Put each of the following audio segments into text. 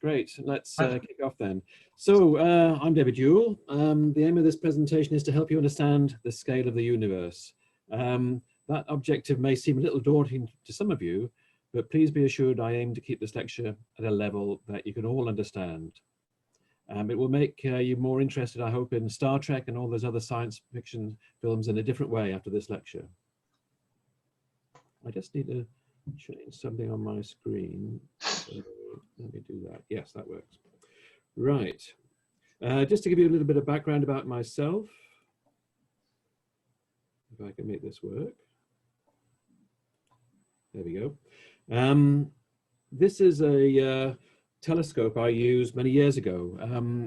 Great, let's kick off then. So I'm David Youll. The aim of this presentation is to help you understand the scale of the universe. That objective may seem a little daunting to some of you, but please be assured I aim to keep this lecture at a level that you can all understand. It will make you more interested, I hope, in Star Trek and all those other science fiction films in a different way after this lecture. I just need to change something on my screen. So let me do that. Yes, that works. Right. Just to give you a little bit of background about myself, if I can make this work. There we go. This is a telescope I used many years ago.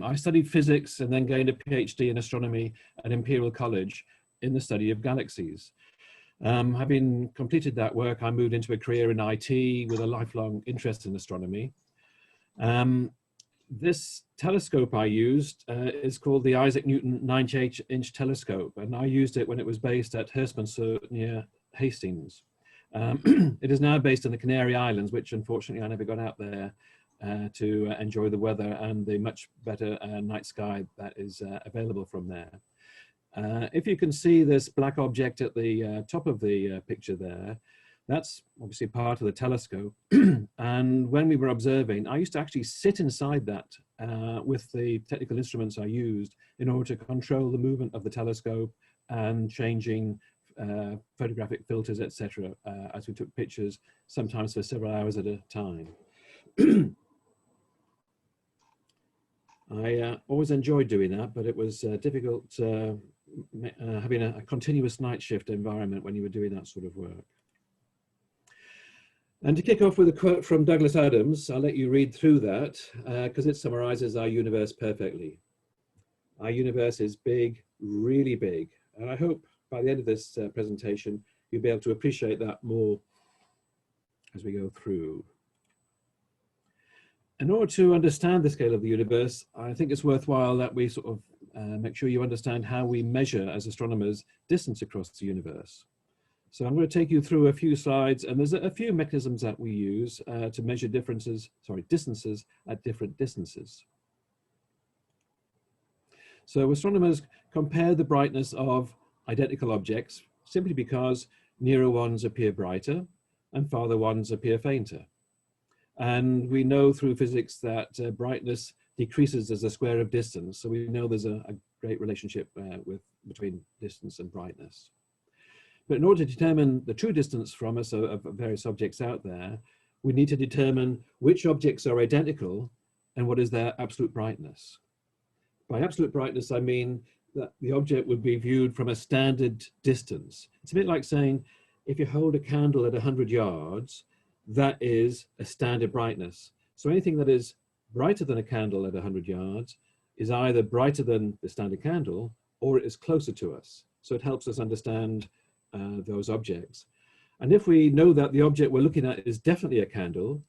I studied physics and then gained a PhD in astronomy at Imperial College in the study of galaxies. Having completed that work, I moved into a career in IT with a lifelong interest in astronomy. This telescope I used is called the Isaac Newton 98-inch telescope, and I used it when it was based at Herstmonceux near Hastings. It is now based in the Canary Islands, which unfortunately I never got out there to enjoy the weather and the much better night sky that is available from there. If you can see this black object at the top of the picture there, that's obviously part of the telescope. And when we were observing, I used to actually sit inside that with the technical instruments I used in order to control the movement of the telescope and changing photographic filters, etc., as we took pictures, sometimes for several hours at a time. I always enjoyed doing that, but it was difficult having a continuous night shift environment when you were doing that sort of work. And to kick off with a quote from Douglas Adams, I'll let you read through that because it summarizes our universe perfectly. Our universe is big, really big, and I hope by the end of this presentation you'll be able to appreciate that more as we go through. In order to understand the scale of the universe, I think it's worthwhile that we sort of make sure you understand how we measure as astronomers distance across the universe. So I'm going to take you through a few slides, and there's a few mechanisms that we use to measure distances at different distances. So astronomers compare the brightness of identical objects simply because nearer ones appear brighter and farther ones appear fainter. And we know through physics that brightness decreases as a square of distance. So we know there's a great relationship between distance and brightness. But in order to determine the true distance from us of various objects out there, we need to determine which objects are identical and what is their absolute brightness. By absolute brightness, I mean that the object would be viewed from a standard distance. It's a bit like saying, if you hold a candle at 100 yards, that is a standard brightness. So anything that is brighter than a candle at 100 yards is either brighter than the standard candle or it is closer to us. So it helps us understand those objects. And if we know that the object we're looking at is definitely a candle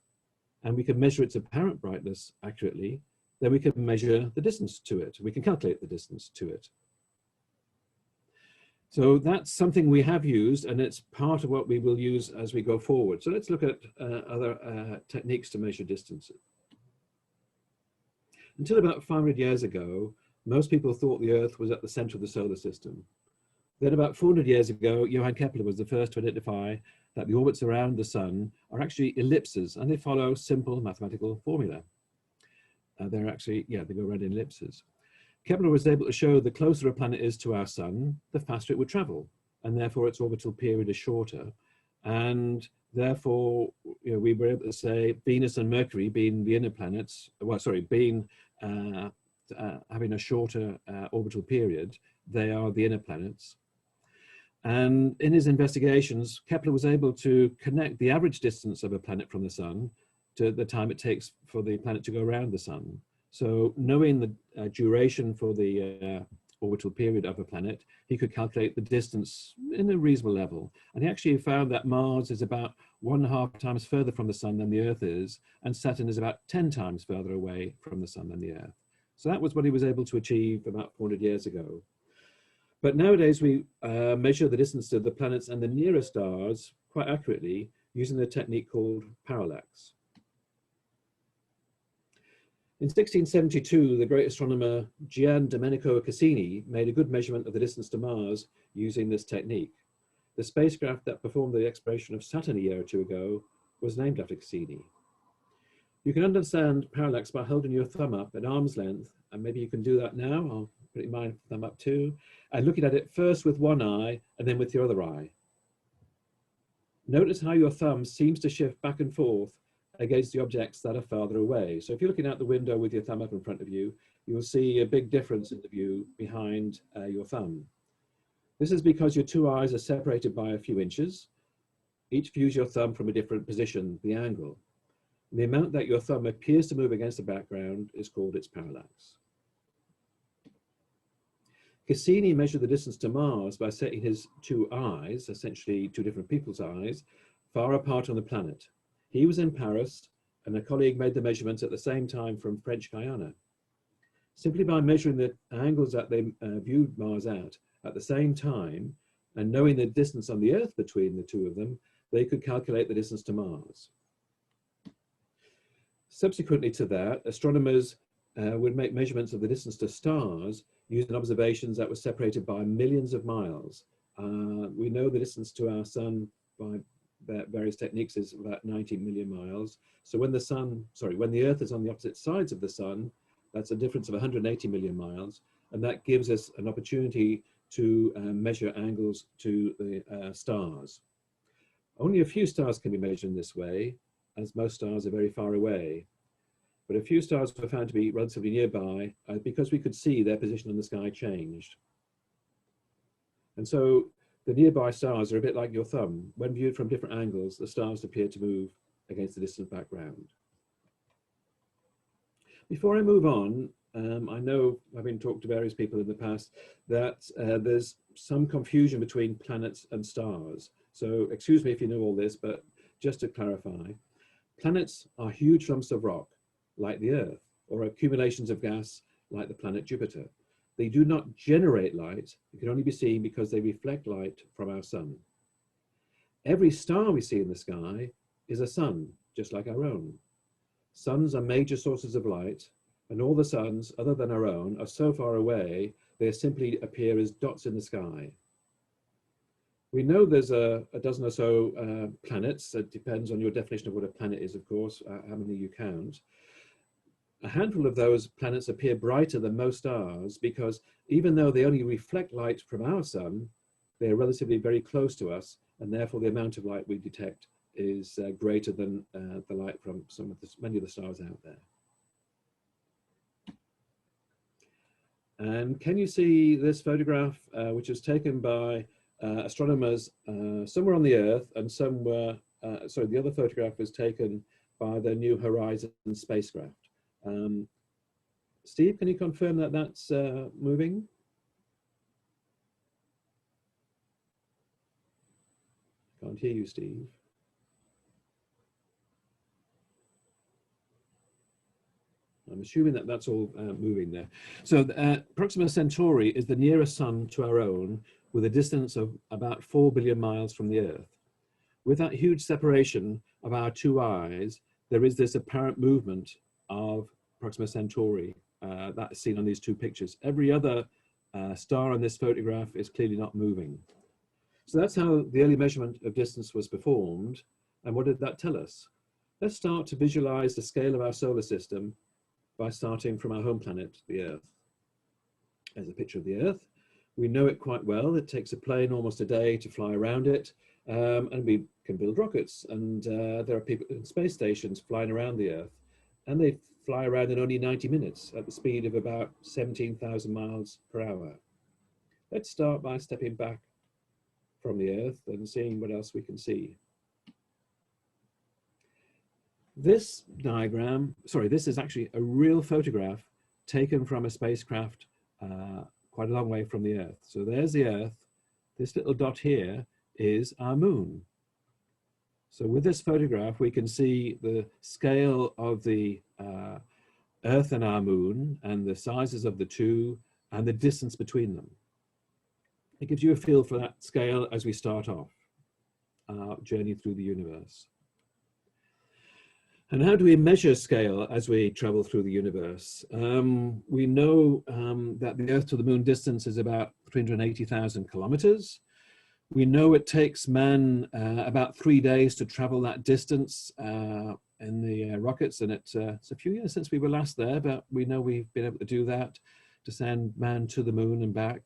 and we can measure its apparent brightness accurately, then we can measure the distance to it. We can calculate the distance to it. So that's something we have used, and it's part of what we will use as we go forward. So let's look at other techniques to measure distances. Until about 500 years ago, most people thought the Earth was at the center of the solar system. Then about 400 years ago, Johann Kepler was the first to identify that the orbits around the sun are actually ellipses, and they follow simple mathematical formula. They go around in ellipses. Kepler was able to show the closer a planet is to our sun, the faster it would travel, and therefore its orbital period is shorter. And therefore, we were able to say Venus and Mercury being the inner planets, having a shorter orbital period, they are the inner planets. And in his investigations, Kepler was able to connect the average distance of a planet from the sun to the time it takes for the planet to go around the sun. So knowing the duration for the orbital period of a planet, he could calculate the distance in a reasonable level. And he actually found that Mars is about 1.5 times further from the sun than the Earth is, and Saturn is about 10 times further away from the sun than the Earth. So that was what he was able to achieve about 400 years ago. But nowadays we measure the distance to the planets and the nearest stars quite accurately using the technique called parallax. In 1672, the great astronomer Gian Domenico Cassini made a good measurement of the distance to Mars using this technique. The spacecraft that performed the exploration of Saturn a year or two ago was named after Cassini. You can understand parallax by holding your thumb up at arm's length, and maybe you can do that now. I'll put my thumb up too, and looking at it first with one eye and then with your other eye. Notice how your thumb seems to shift back and forth against the objects that are farther away. So if you're looking out the window with your thumb up in front of you, you'll see a big difference in the view behind your thumb. This is because your two eyes are separated by a few inches. Each views your thumb from a different position, the angle. The amount that your thumb appears to move against the background is called its parallax. Cassini measured the distance to Mars by setting his two eyes, essentially two different people's eyes, far apart on the planet. He was in Paris, and a colleague made the measurements at the same time from French Guiana. Simply by measuring the angles that they viewed Mars at the same time, and knowing the distance on the Earth between the two of them, they could calculate the distance to Mars. Subsequently to that, astronomers would make measurements of the distance to stars using observations that were separated by millions of miles. We know the distance to our sun by various techniques is about 90 million miles. So when the Earth is on the opposite sides of the sun, that's a difference of 180 million miles. And that gives us an opportunity to measure angles to the stars. Only a few stars can be measured in this way, as most stars are very far away. But a few stars were found to be relatively nearby because we could see their position in the sky changed. And so the nearby stars are a bit like your thumb. When viewed from different angles, the stars appear to move against the distant background. Before I move on, I know, having talked to various people in the past, that there's some confusion between planets and stars. So excuse me if you know all this, but just to clarify, planets are huge lumps of rock, like the Earth, or accumulations of gas, like the planet Jupiter. They do not generate light. It can only be seen because they reflect light from our sun. Every star we see in the sky is a sun, just like our own. Suns are major sources of light, and all the suns, other than our own, are so far away, they simply appear as dots in the sky. We know there's a dozen or so planets. It depends on your definition of what a planet is, of course, how many you count. A handful of those planets appear brighter than most stars because even though they only reflect light from our sun, they're relatively very close to us, and therefore the amount of light we detect is greater than the light from many of the stars out there. And can you see this photograph, which was taken by astronomers somewhere on the Earth, and somewhere, the other photograph was taken by the New Horizons spacecraft. Steve, can you confirm that that's moving? Can't hear you, Steve. I'm assuming that that's all moving there. So Proxima Centauri is the nearest sun to our own, with a distance of about 4 billion miles from the Earth. With that huge separation of our two eyes, there is this apparent movement of Proxima Centauri that's seen on these two pictures. Every other star on this photograph is clearly not moving. So that's how the early measurement of distance was performed. And what did that tell us? Let's start to visualize the scale of our solar system by starting from our home planet, the Earth. There's a picture of the Earth. We know it quite well. It takes a plane almost a day to fly around it, and we can build rockets. And there are people in space stations flying around the Earth, and they fly around in only 90 minutes at the speed of about 17,000 miles per hour. Let's start by stepping back from the Earth and seeing what else we can see. This diagram, this is actually a real photograph taken from a spacecraft quite a long way from the Earth. So there's the Earth. This little dot here is our moon. So with this photograph, we can see the scale of the Earth and our moon, and the sizes of the two, and the distance between them. It gives you a feel for that scale as we start off our journey through the universe. And how do we measure scale as we travel through the universe? We know that the Earth to the Moon distance is about 380,000 kilometers. We know it takes man about 3 days to travel that distance in the rockets, and it's a few years since we were last there, but we know we've been able to do that, to send man to the moon and back.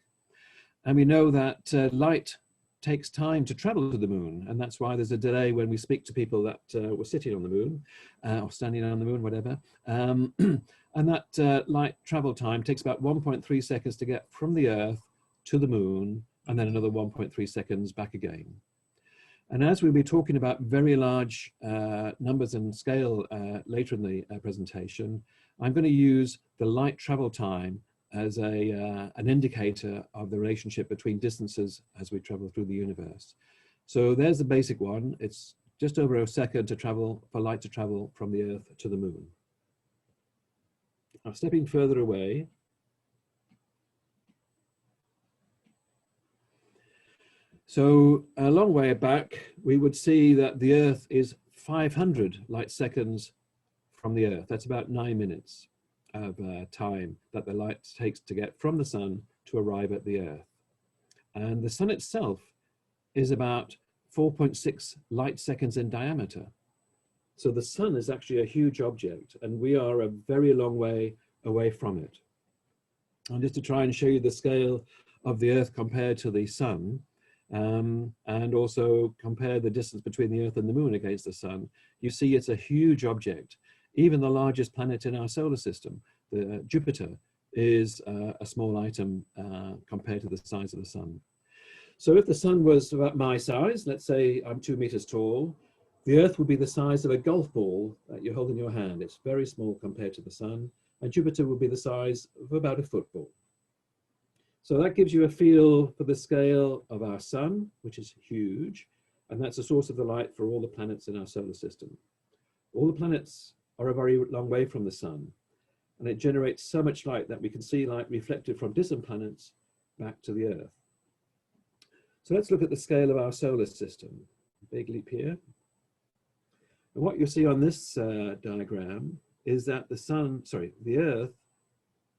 And we know that light takes time to travel to the moon, and that's why there's a delay when we speak to people that were sitting on the moon or standing on the moon, whatever. And that light travel time takes about 1.3 seconds to get from the Earth to the moon, and then another 1.3 seconds back again. And as we'll be talking about very large numbers and scale later in the presentation, I'm going to use the light travel time as an indicator of the relationship between distances as we travel through the universe. So there's the basic one. It's just over a second to travel, for light to travel from the Earth to the moon. Now, stepping further away, so a long way back, we would see that the Earth is 500 light seconds from the Earth. That's about 9 minutes of time that the light takes to get from the sun to arrive at the Earth. And the sun itself is about 4.6 light seconds in diameter. So the sun is actually a huge object, and we are a very long way away from it. And just to try and show you the scale of the Earth compared to the sun, and also compare the distance between the Earth and the moon against the sun, you see it's a huge object. Even the largest planet in our solar system, Jupiter, is a small item compared to the size of the sun. So if the sun was about my size, let's say I'm 2 meters tall, the Earth would be the size of a golf ball that you hold in your hand. It's very small compared to the sun, and Jupiter would be the size of about a football. So that gives you a feel for the scale of our sun, which is huge, and that's the source of the light for all the planets in our solar system. All the planets are a very long way from the sun, and it generates so much light that we can see light reflected from distant planets back to the Earth. So let's look at the scale of our solar system. Big leap here. And what you see on this diagram is that the Earth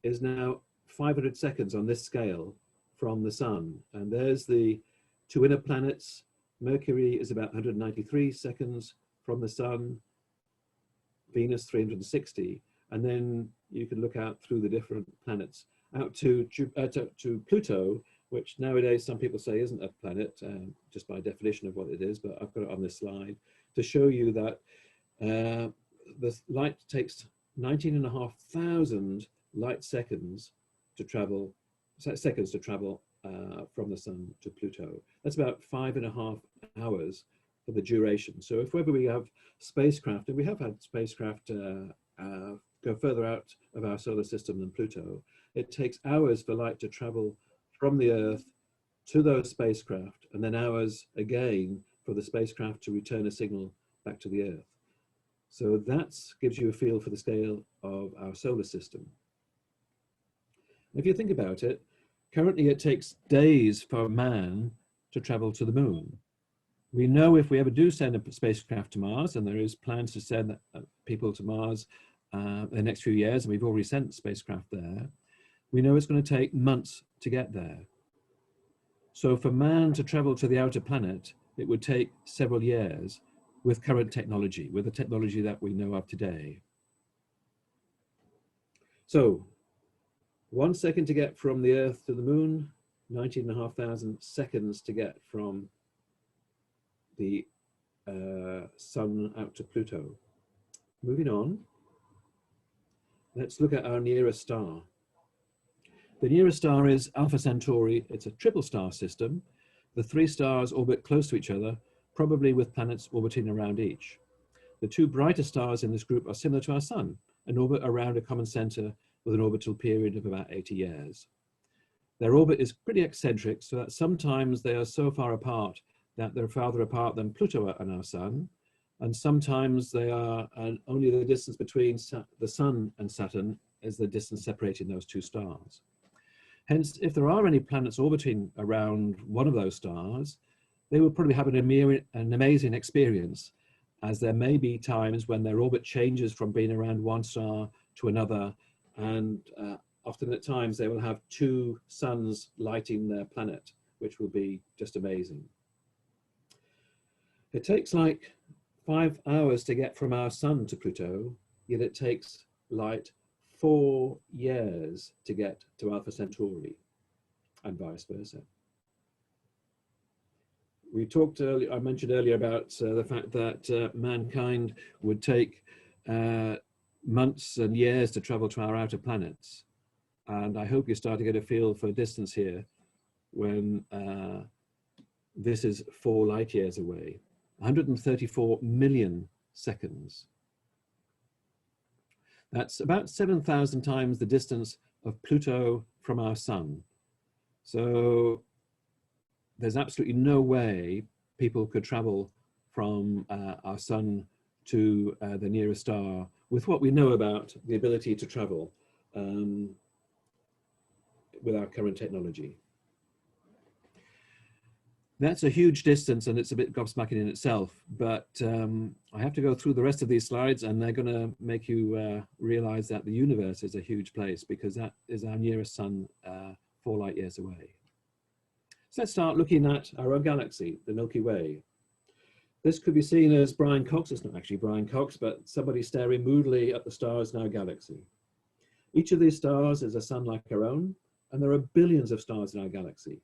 is now 500 seconds on this scale from the sun. And there's the two inner planets. Mercury is about 193 seconds from the sun, Venus 360, and then you can look out through the different planets out to Pluto, which nowadays some people say isn't a planet, just by definition of what it is, but I've got it on this slide to show you that the light takes 19,500 light seconds to travel, from the sun to Pluto. That's about 5.5 hours for the duration. So if ever we have spacecraft, and we have had spacecraft go further out of our solar system than Pluto, it takes hours for light to travel from the Earth to those spacecraft, and then hours again for the spacecraft to return a signal back to the Earth. So that gives you a feel for the scale of our solar system. If you think about it, currently it takes days for man to travel to the moon. We know if we ever do send a spacecraft to Mars, and there is plans to send people to Mars in the next few years, and we've already sent spacecraft there, we know it's going to take months to get there. So for man to travel to the outer planet, it would take several years with current technology, with the technology that we know of today. So 1 second to get from the Earth to the moon, 19,500 seconds to get from the sun out to Pluto. Moving on, let's look at our nearest star. The nearest star is Alpha Centauri. It's a triple star system. The 3 stars orbit close to each other, probably with planets orbiting around each. The 2 brightest stars in this group are similar to our sun and orbit around a common center with an orbital period of about 80 years. Their orbit is pretty eccentric, so that sometimes they are so far apart that they're farther apart than Pluto and our sun, and sometimes they are only the distance between the sun and Saturn is the distance separating those 2 stars. Hence, if there are any planets orbiting around one of those stars, they will probably have an amazing experience, as there may be times when their orbit changes from being around one star to another, and often at times they will have two suns lighting their planet, which will be just amazing. It takes like 5 hours to get from our sun to Pluto, yet it takes light 4 years to get to Alpha Centauri, and vice versa. We talked earlier, I mentioned earlier about the fact that mankind would take months and years to travel to our outer planets. And I hope you start to get a feel for distance here when this is 4 light years away, 134 million seconds. That's about 7,000 times the distance of Pluto from our sun. So there's absolutely no way people could travel from our sun to the nearest star with what we know about the ability to travel with our current technology. That's a huge distance, and it's a bit gobsmacking in itself, but I have to go through the rest of these slides, and they're going to make you realize that the universe is a huge place, because that is our nearest sun 4 light years away. So let's start looking at our own galaxy, the Milky Way. This could be seen as Brian Cox. It's not actually Brian Cox, but somebody staring moodily at the stars in our galaxy. Each of these stars is a sun like our own, and there are billions of stars in our galaxy.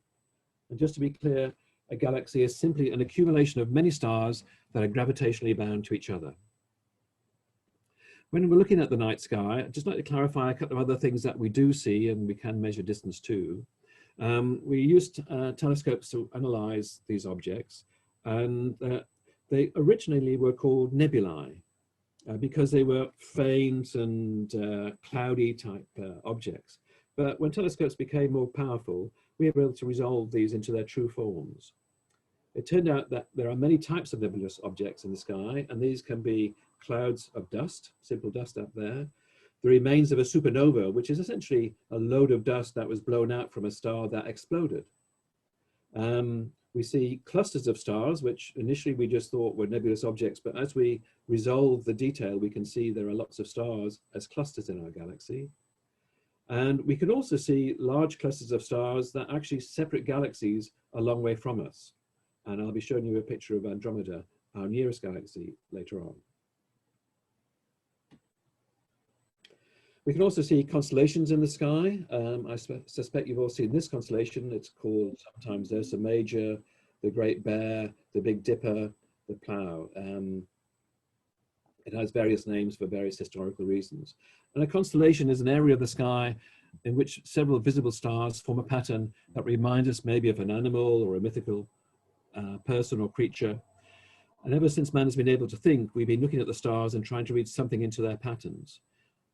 And just to be clear, a galaxy is simply an accumulation of many stars that are gravitationally bound to each other. When we're looking at the night sky, I'd just like to clarify a couple of other things that we do see, and we can measure distance too. We used telescopes to analyze these objects, and they originally were called nebulae because they were faint and cloudy type objects. But when telescopes became more powerful, we were able to resolve these into their true forms. It turned out that there are many types of nebulous objects in the sky, and these can be clouds of dust, simple dust up there, the remains of a supernova, which is essentially a load of dust that was blown out from a star that exploded. We see clusters of stars, which initially we just thought were nebulous objects, but as we resolve the detail, we can see there are lots of stars as clusters in our galaxy. And we can also see large clusters of stars that actually separate galaxies a long way from us. And I'll be showing you a picture of Andromeda, our nearest galaxy, later on. We can also see constellations in the sky. I suspect you've all seen this constellation. It's called sometimes Ursa Major, the Great Bear, the Big Dipper, the Plough. It has various names for various historical reasons. And a constellation is an area of the sky in which several visible stars form a pattern that remind us maybe of an animal or a mythical person or creature. And ever since man has been able to think, we've been looking at the stars and trying to read something into their patterns.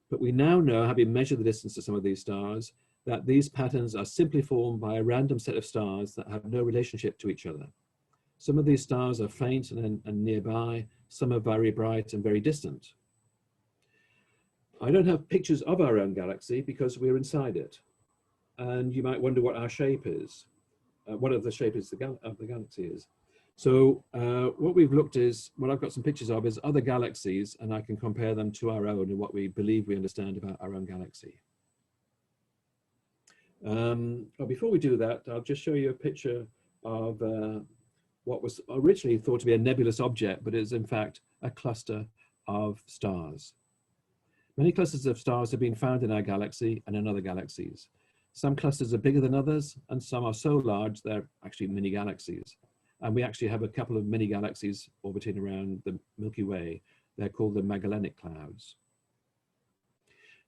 But we now know, having measured the distance to some of these stars, that these patterns are simply formed by a random set of stars that have no relationship to each other. Some of these stars are faint and nearby, some are very bright and very distant. I don't have pictures of our own galaxy because we're inside it. And you might wonder what our shape is, what of the shape is of the galaxy is. So what we've looked is, what I've got some pictures of is other galaxies, and I can compare them to our own and what we believe we understand about our own galaxy. But before we do that, I'll just show you a picture of what was originally thought to be a nebulous object, but is in fact a cluster of stars. Many clusters of stars have been found in our galaxy and in other galaxies. Some clusters are bigger than others, and some are so large they're actually mini galaxies. And we actually have a couple of mini galaxies orbiting around the Milky Way. They're called the Magellanic Clouds.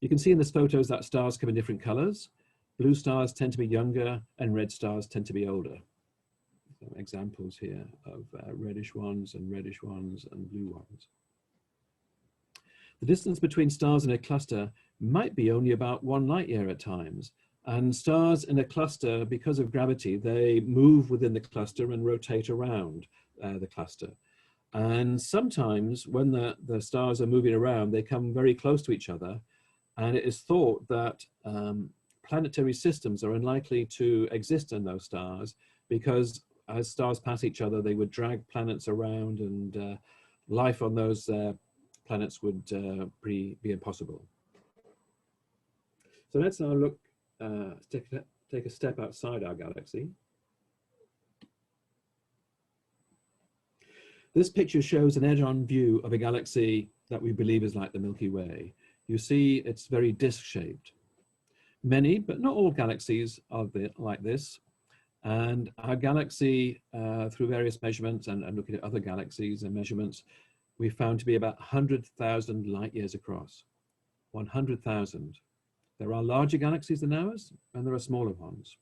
You can see in this photos that stars come in different colors. Blue stars tend to be younger and red stars tend to be older. Some examples here of reddish ones and blue ones. The distance between stars in a cluster might be only about 1 light year at times. And stars in a cluster, because of gravity, they move within the cluster and rotate around the cluster. And sometimes when the stars are moving around, they come very close to each other. And it is thought that planetary systems are unlikely to exist in those stars because as stars pass each other, they would drag planets around and life on those planets would be impossible. So let's now look, take a step outside our galaxy. This picture shows an edge-on view of a galaxy that we believe is like the Milky Way. You see it's very disc-shaped. Many, but not all galaxies are like this. And our galaxy, through various measurements and looking at other galaxies and measurements, we found to be about 100,000 light years across. 100,000. There are larger galaxies than ours, and there are smaller ones.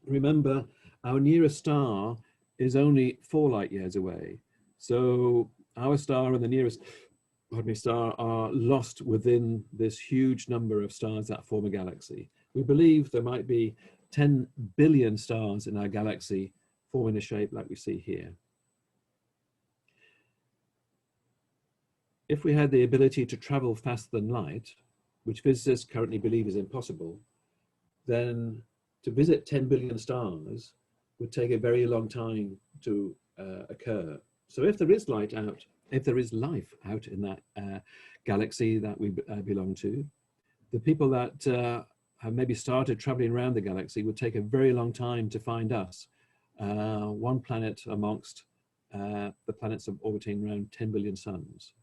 Remember, our nearest star is only 4 light years away. So our star and the nearest star are lost within this huge number of stars that form a galaxy. We believe there might be 10 billion stars in our galaxy forming a shape like we see here. If we had the ability to travel faster than light, which physicists currently believe is impossible, then to visit 10 billion stars would take a very long time to occur. So if there is light out, if there is life out in that galaxy that we belong to, the people that have maybe started traveling around the galaxy would take a very long time to find us, one planet amongst the planets orbiting around 10 billion suns.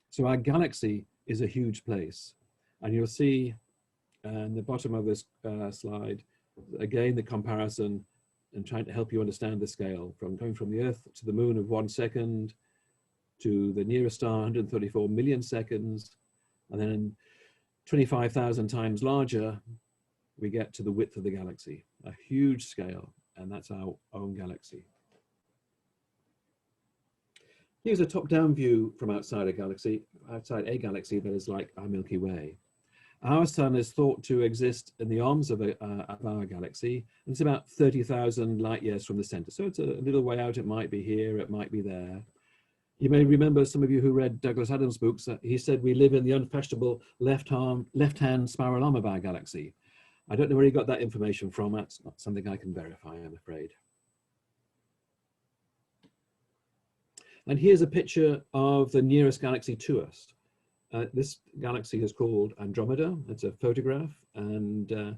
So our galaxy is a huge place. And you'll see in the bottom of this slide, again, the comparison and trying to help you understand the scale from going from the Earth to the moon of 1 second, to the nearest star, 134 million seconds, and then 25,000 times larger, we get to the width of the galaxy, a huge scale, and that's our own galaxy. Here's a top-down view from outside a galaxy that is like our Milky Way. Our sun is thought to exist in the arms of our galaxy, and it's about 30,000 light years from the center. So it's a little way out. It might be here, it might be there. You may remember, some of you who read Douglas Adams' books, he said we live in the unfashionable left-hand spiral arm of our galaxy. I don't know where he got that information from. That's not something I can verify, I'm afraid. And here's a picture of the nearest galaxy to us. This galaxy is called Andromeda. It's a photograph, and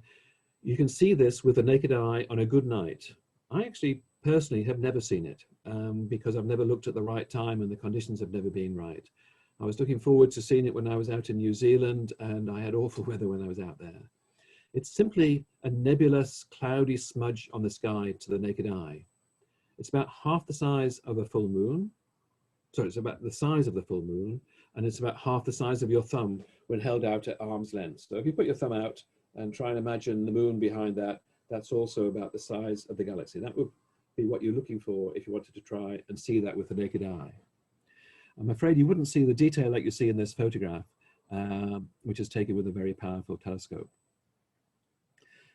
you can see this with the naked eye on a good night. I actually personally have never seen it because I've never looked at the right time and the conditions have never been right. I was looking forward to seeing it when I was out in New Zealand, and I had awful weather when I was out there. It's simply a nebulous, cloudy smudge on the sky to the naked eye. It's about half the size of a full moon. So it's about the size of the full moon, and it's about half the size of your thumb when held out at arm's length. So if you put your thumb out and try and imagine the moon behind that, that's also about the size of the galaxy. That would be what you're looking for if you wanted to try and see that with the naked eye. I'm afraid you wouldn't see the detail like you see in this photograph, which is taken with a very powerful telescope.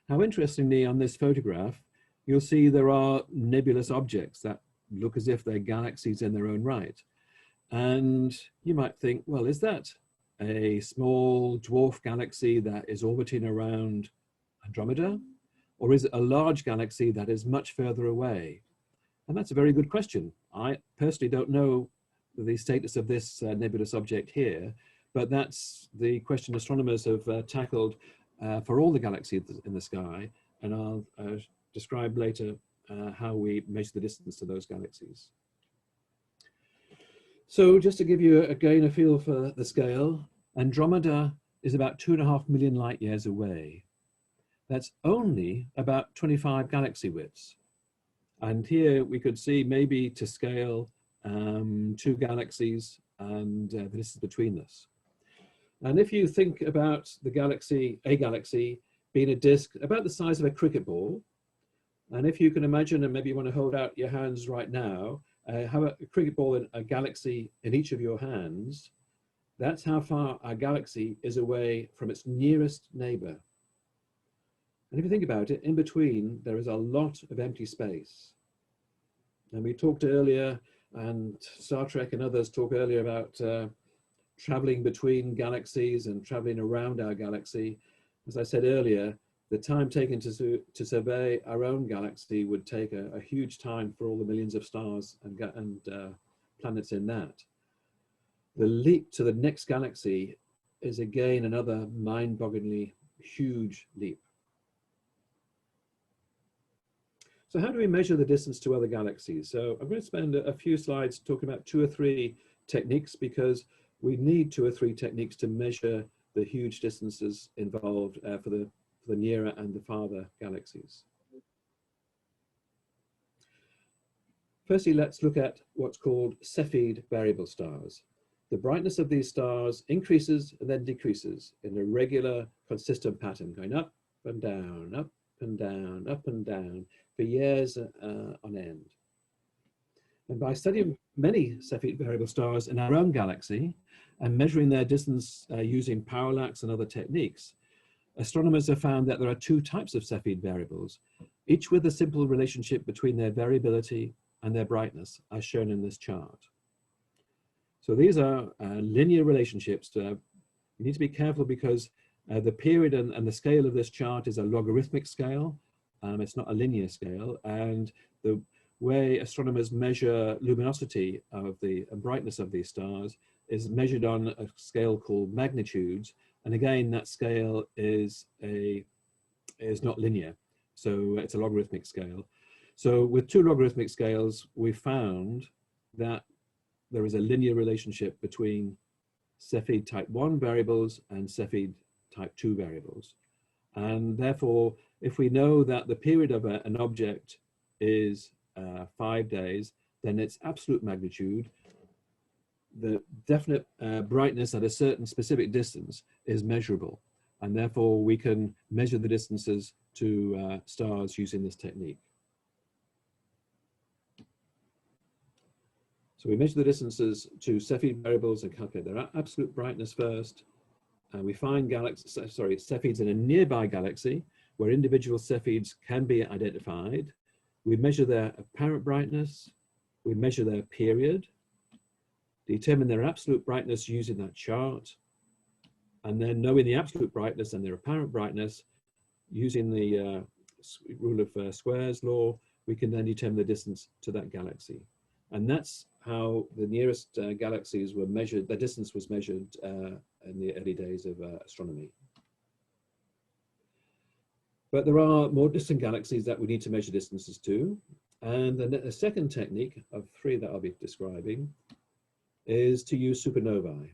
Now, interestingly, on this photograph, you'll see there are nebulous objects that look as if they're galaxies in their own right. And you might think, well, is that a small dwarf galaxy that is orbiting around Andromeda? Or is it a large galaxy that is much further away? And that's a very good question. I personally don't know the status of this nebulous object here, but that's the question astronomers have tackled for all the galaxies in the sky. And I'll describe later how we measure the distance to those galaxies. So just to give you again a feel for the scale, Andromeda is about 2.5 million light years away. That's only about 25 galaxy widths. And here we could see maybe to scale 2 galaxies and the distance between us. And if you think about the galaxy, a galaxy being a disk about the size of a cricket ball, and if you can imagine, and maybe you want to hold out your hands right now, have a cricket ball and a galaxy in each of your hands, that's how far our galaxy is away from its nearest neighbor. And if you think about it, in between, there is a lot of empty space. And we talked earlier, and Star Trek and others talk earlier about traveling between galaxies and traveling around our galaxy. As I said earlier, the time taken to survey our own galaxy would take a huge time for all the millions of stars and planets in that. The leap to the next galaxy is again another mind-bogglingly huge leap. So how do we measure the distance to other galaxies? So I'm going to spend a few slides talking about 2 or 3 techniques, because we need 2 or 3 techniques to measure the huge distances involved for the nearer and the farther galaxies. Firstly, let's look at what's called Cepheid variable stars. The brightness of these stars increases and then decreases in a regular, consistent pattern, going up and down, up and down, up and down, for years on end. And by studying many Cepheid variable stars in our own galaxy and measuring their distance using parallax and other techniques, astronomers have found that there are 2 types of Cepheid variables, each with a simple relationship between their variability and their brightness, as shown in this chart. So these are linear relationships. You need to be careful, because the period and the scale of this chart is a logarithmic scale. It's not a linear scale, and the way astronomers measure luminosity of the brightness of these stars is measured on a scale called magnitudes, and again that scale is not linear, so it's a logarithmic scale. So with 2 logarithmic scales, we found that there is a linear relationship between Cepheid type 1 variables and Cepheid type 2 variables. And therefore, if we know that the period of an object is 5 days, then its absolute magnitude, the definite brightness at a certain specific distance, is measurable. And therefore, we can measure the distances to stars using this technique. So we measure the distances to Cepheid variables and calculate their absolute brightness first. And we find Cepheids in a nearby galaxy where individual Cepheids can be identified. We measure their apparent brightness, we measure their period, determine their absolute brightness using that chart, and then knowing the absolute brightness and their apparent brightness, using the rule of squares law, we can then determine the distance to that galaxy. And that's how the nearest galaxies were measured, their distance was measured in the early days of astronomy. But there are more distant galaxies that we need to measure distances to. And the second technique of 3 that I'll be describing is to use supernovae.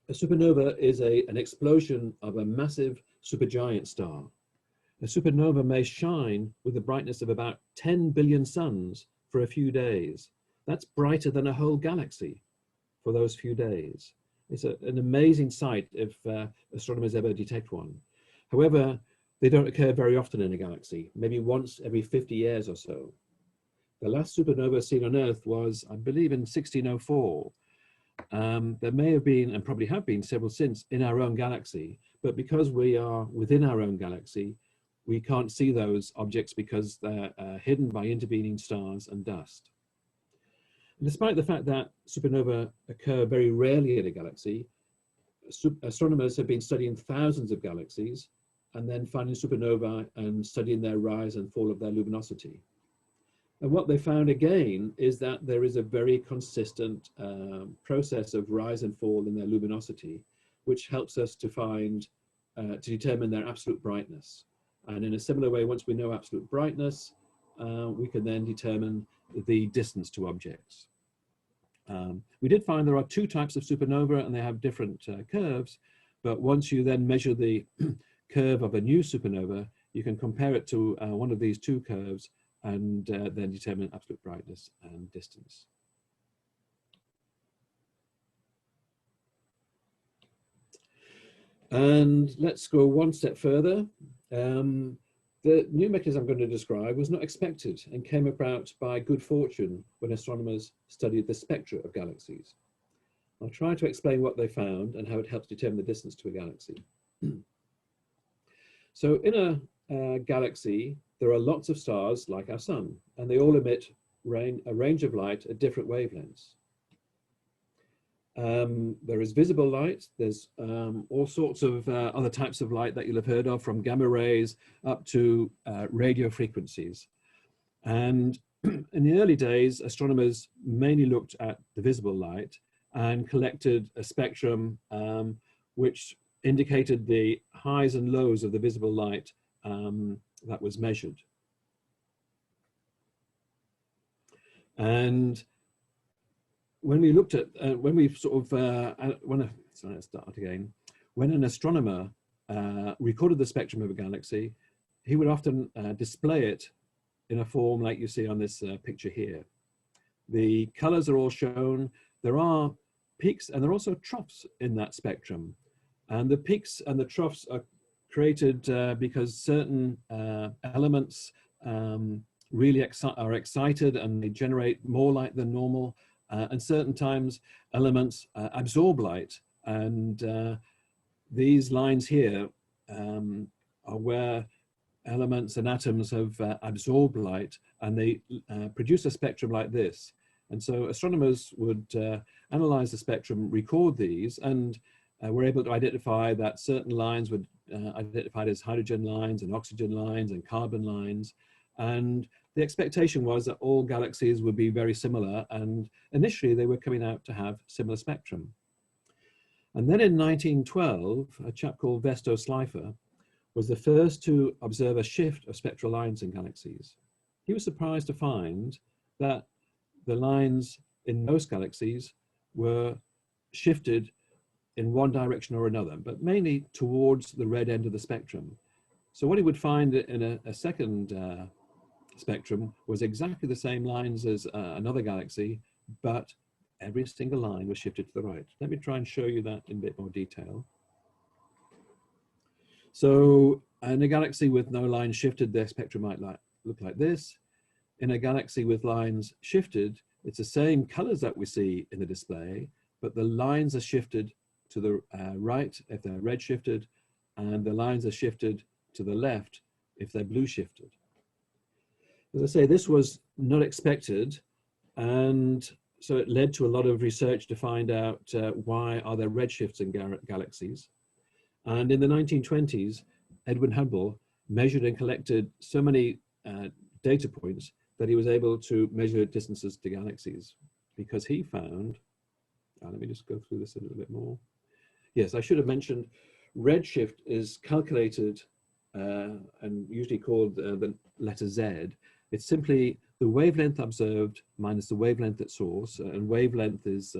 A supernova is an explosion of a massive supergiant star. A supernova may shine with a brightness of about 10 billion suns for a few days. That's brighter than a whole galaxy for those few days. It's an amazing sight if astronomers ever detect one. However, they don't occur very often in a galaxy, maybe once every 50 years or so. The last supernova seen on Earth was, I believe, in 1604. There may have been, and probably have been, several since in our own galaxy, but because we are within our own galaxy, we can't see those objects because they're hidden by intervening stars and dust. And despite the fact that supernovae occur very rarely in a galaxy, astronomers have been studying thousands of galaxies and then finding supernovae and studying their rise and fall of their luminosity. And what they found again is that there is a very consistent process of rise and fall in their luminosity, which helps us to find, to determine their absolute brightness. And in a similar way, once we know absolute brightness, we can then determine the distance to objects. We did find there are 2 types of supernova and they have different curves, but once you then measure the curve of a new supernova, you can compare it to one of these 2 curves and then determine absolute brightness and distance. And let's go one step further. The new mechanism I'm going to describe was not expected and came about by good fortune when astronomers studied the spectra of galaxies. I'll try to explain what they found and how it helps determine the distance to a galaxy. So in a galaxy, there are lots of stars like our sun, and they all emit a range of light at different wavelengths. There is visible light, there's all sorts of other types of light that you'll have heard of, from gamma rays up to radio frequencies. And in the early days, astronomers mainly looked at the visible light and collected a spectrum which indicated the highs and lows of the visible light that was measured. And when we looked at, when we sort of, sorry, let's start again. When an astronomer recorded the spectrum of a galaxy, he would often display it in a form like you see on this picture here. The colors are all shown. There are peaks and there are also troughs in that spectrum. And the peaks and the troughs are created because certain elements really are excited and they generate more light than normal. And certain times elements absorb light. And these lines here are where elements and atoms have absorbed light, and they produce a spectrum like this. And so astronomers would analyze the spectrum, record these, and were able to identify that certain lines were identified as hydrogen lines and oxygen lines and carbon lines. And the expectation was that all galaxies would be very similar, and initially they were coming out to have similar spectrum. And then in 1912, a chap called Vesto Slipher was the first to observe a shift of spectral lines in galaxies. He was surprised to find that the lines in most galaxies were shifted in one direction or another, but mainly towards the red end of the spectrum. So what he would find in a second spectrum was exactly the same lines as another galaxy, but every single line was shifted to the right. Let me try and show you that in a bit more detail. So in a galaxy with no lines shifted, their spectrum might look like this. In a galaxy with lines shifted, it's the same colors that we see in the display, but the lines are shifted to the right if they're red shifted, and the lines are shifted to the left if they're blue shifted. As I say, this was not expected, and so it led to a lot of research to find out why are there red shifts in galaxies. And in the 1920s, Edwin Hubble measured and collected so many data points that he was able to measure distances to galaxies, because he found, let me just go through this a little bit more. Yes, I should have mentioned redshift is calculated and usually called the letter Z. It's simply the wavelength observed minus the wavelength at source, and wavelength is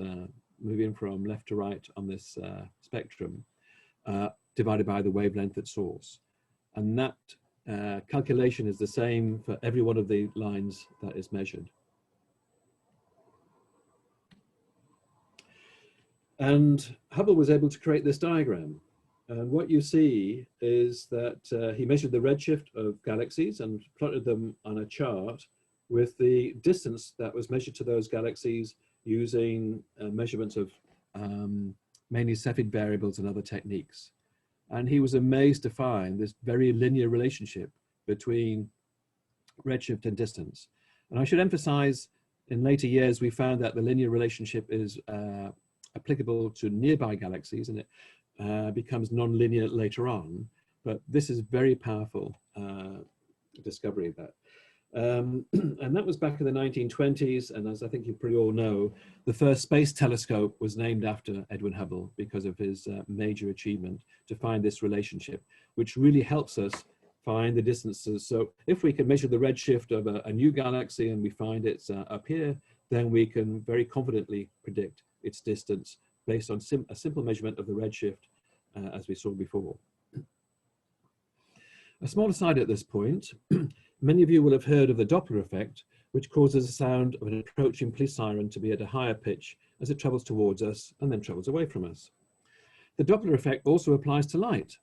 moving from left to right on this spectrum, divided by the wavelength at source. And that calculation is the same for every one of the lines that is measured. And Hubble was able to create this diagram. And what you see is that he measured the redshift of galaxies and plotted them on a chart with the distance that was measured to those galaxies using measurements of mainly Cepheid variables and other techniques. And he was amazed to find this very linear relationship between redshift and distance. And I should emphasize, in later years, we found that the linear relationship is applicable to nearby galaxies, and it becomes non-linear later on. But this is very powerful discovery of that. And that was back in the 1920s, and as I think you pretty all know, the first space telescope was named after Edwin Hubble because of his major achievement to find this relationship, which really helps us find the distances. So if we can measure the redshift of a new galaxy and we find it's up here, then we can very confidently predict its distance based on a simple measurement of the redshift as we saw before. A small aside at this point, many of you will have heard of the Doppler effect, which causes the sound of an approaching police siren to be at a higher pitch as it travels towards us and then travels away from us. The Doppler effect also applies to light,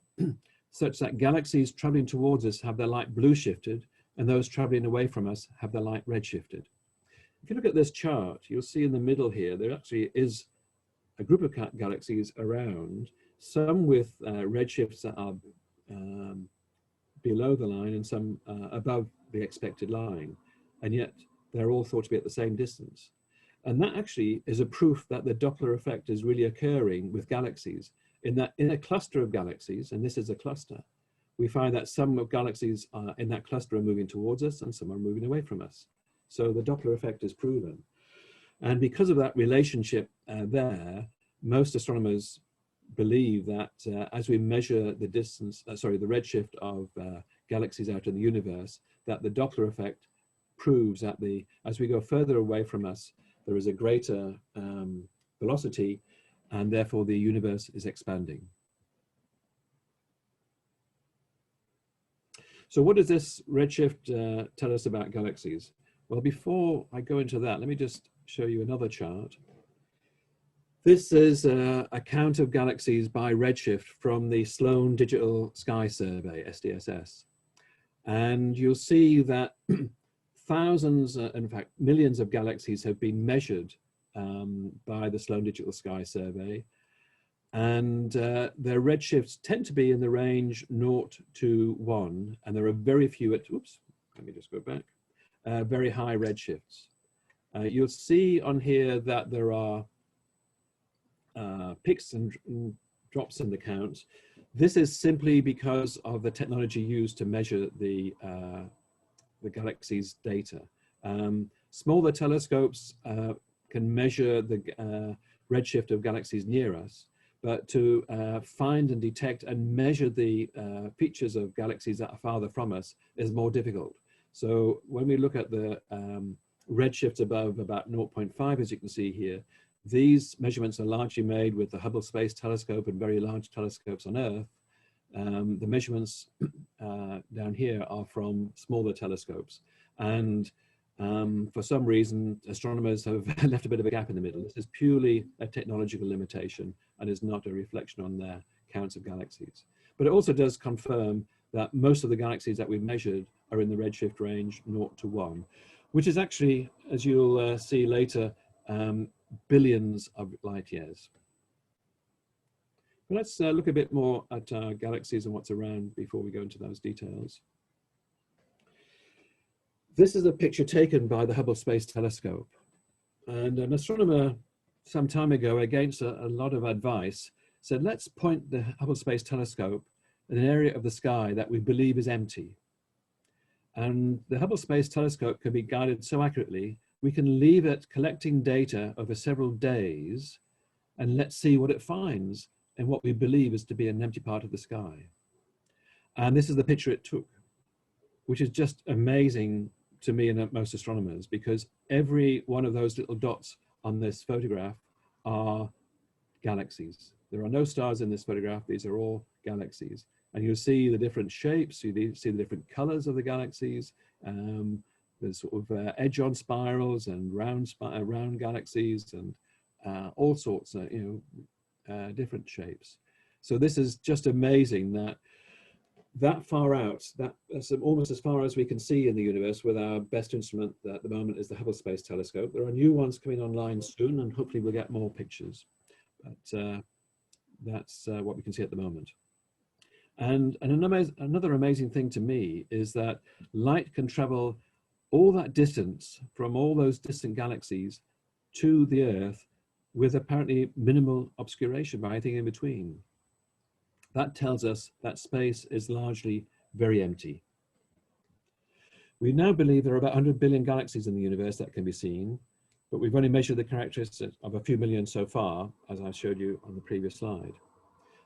such that galaxies traveling towards us have their light blue shifted, and those traveling away from us have their light red shifted. If you look at this chart, you'll see in the middle here, there actually is a group of galaxies around, some with redshifts that are below the line and some above the expected line, and yet they're all thought to be at the same distance. And that actually is a proof that the Doppler effect is really occurring with galaxies, in that in a cluster of galaxies, and this is a cluster, we find that some of galaxies in that cluster are moving towards us and some are moving away from us. So the Doppler effect is proven. And because of that relationship there, most astronomers believe that as we measure the distance, the redshift of galaxies out in the universe, that the Doppler effect proves that as we go further away from us, there is a greater velocity, and therefore the universe is expanding. So what does this redshift tell us about galaxies? Well, before I go into that, let me just show you another chart. This is a count of galaxies by redshift from the Sloan Digital Sky Survey, SDSS. And you'll see that thousands, in fact, millions of galaxies have been measured by the Sloan Digital Sky Survey. And their redshifts tend to be in the range 0 to 1. And there are very few at, oops, let me just go back, very high redshifts. You'll see on here that there are peaks and drops in the count. This is simply because of the technology used to measure the galaxy's data. Smaller telescopes can measure the redshift of galaxies near us, but to find and detect and measure the features of galaxies that are farther from us is more difficult. So when we look at the redshift above about 0.5, as you can see here, these measurements are largely made with the Hubble Space Telescope and very large telescopes on Earth. The measurements down here are from smaller telescopes. And for some reason, astronomers have left a bit of a gap in the middle. This is purely a technological limitation and is not a reflection on their counts of galaxies. But it also does confirm that most of the galaxies that we've measured are in the redshift range 0 to 1, which is actually, as you'll see later, billions of light years. But let's look a bit more at galaxies and what's around before we go into those details. This is a picture taken by the Hubble Space Telescope. And an astronomer some time ago, against a lot of advice, said, let's point the Hubble Space Telescope in an area of the sky that we believe is empty. And the Hubble Space Telescope can be guided so accurately, we can leave it collecting data over several days, and let's see what it finds in what we believe is to be an empty part of the sky. And this is the picture it took, which is just amazing to me and most astronomers, because every one of those little dots on this photograph are galaxies. There are no stars in this photograph. These are all galaxies. And you'll see the different shapes, you see the different colors of the galaxies. There's sort of edge-on spirals and round galaxies and all sorts of, different shapes. So this is just amazing that far out, that's almost as far as we can see in the universe with our best instrument at the moment is the Hubble Space Telescope. There are new ones coming online soon, and hopefully we'll get more pictures. But that's what we can see at the moment. And another amazing thing to me is that light can travel all that distance from all those distant galaxies to the Earth with apparently minimal obscuration by anything in between. That tells us that space is largely very empty. We now believe there are about 100 billion galaxies in the universe that can be seen, but we've only measured the characteristics of a few million so far, as I showed you on the previous slide.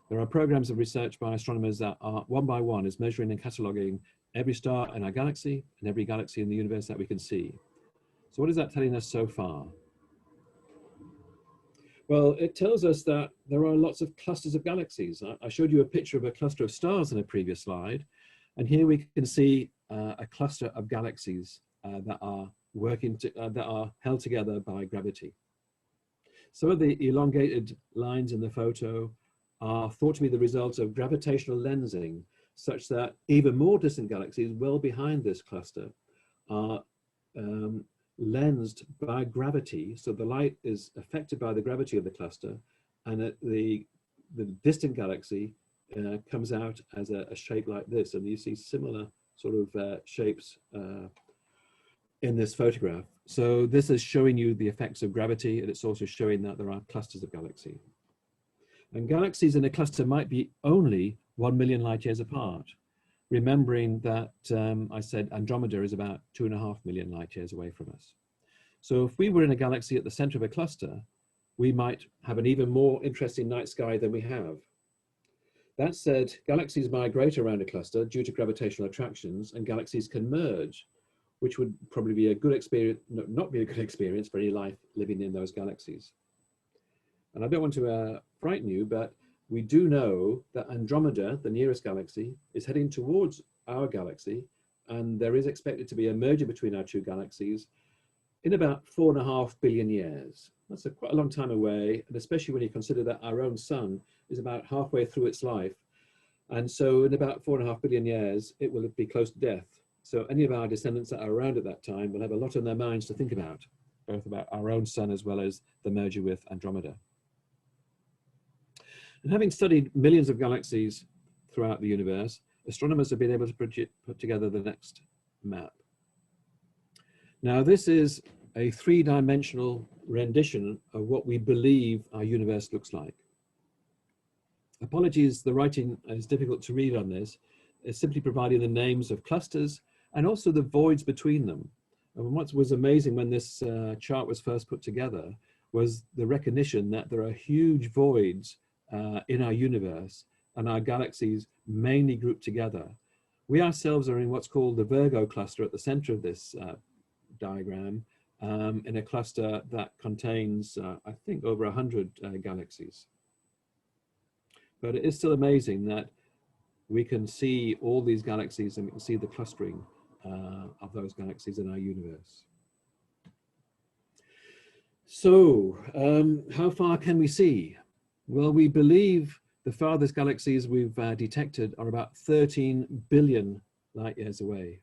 There are programs of research by astronomers that are one by one is measuring and cataloging every star in our galaxy and every galaxy in the universe that we can see. So what is that telling us so far? Well, it tells us that there are lots of clusters of galaxies. I showed you a picture of a cluster of stars in a previous slide, and here we can see a cluster of galaxies that are held together by gravity. Some of the elongated lines in the photo are thought to be the result of gravitational lensing, such that even more distant galaxies well behind this cluster are lensed by gravity. So the light is affected by the gravity of the cluster, and the distant galaxy comes out as a shape like this. And you see similar sort of shapes in this photograph. So this is showing you the effects of gravity, and it's also showing that there are clusters of galaxies. And galaxies in a cluster might be only 1 million light years apart. remembering that I said Andromeda is about 2.5 million light years away from us. So if we were in a galaxy at the center of a cluster, we might have an even more interesting night sky than we have. That said, galaxies migrate around a cluster due to gravitational attractions, and galaxies can merge, which would probably be a good experience, not be a good experience for any life living in those galaxies. And I don't want to frighten you, but we do know that Andromeda, the nearest galaxy, is heading towards our galaxy, and there is expected to be a merger between our two galaxies in about 4.5 billion years. That's quite a long time away, and especially when you consider that our own sun is about halfway through its life. And so in about 4.5 billion years, it will be close to death. So any of our descendants that are around at that time will have a lot on their minds to think about, both about our own sun as well as the merger with Andromeda. And having studied millions of galaxies throughout the universe, astronomers have been able to put together the next map. Now, this is a 3-dimensional rendition of what we believe our universe looks like. Apologies, the writing is difficult to read on this. It's simply providing the names of clusters and also the voids between them. And what was amazing when this chart was first put together was the recognition that there are huge voids in our universe, and our galaxies mainly grouped together. We ourselves are in what's called the Virgo cluster at the center of this diagram, in a cluster that contains, I think, over 100 galaxies. But it is still amazing that we can see all these galaxies and we can see the clustering of those galaxies in our universe. So, how far can we see? Well, we believe the farthest galaxies we've detected are about 13 billion light years away.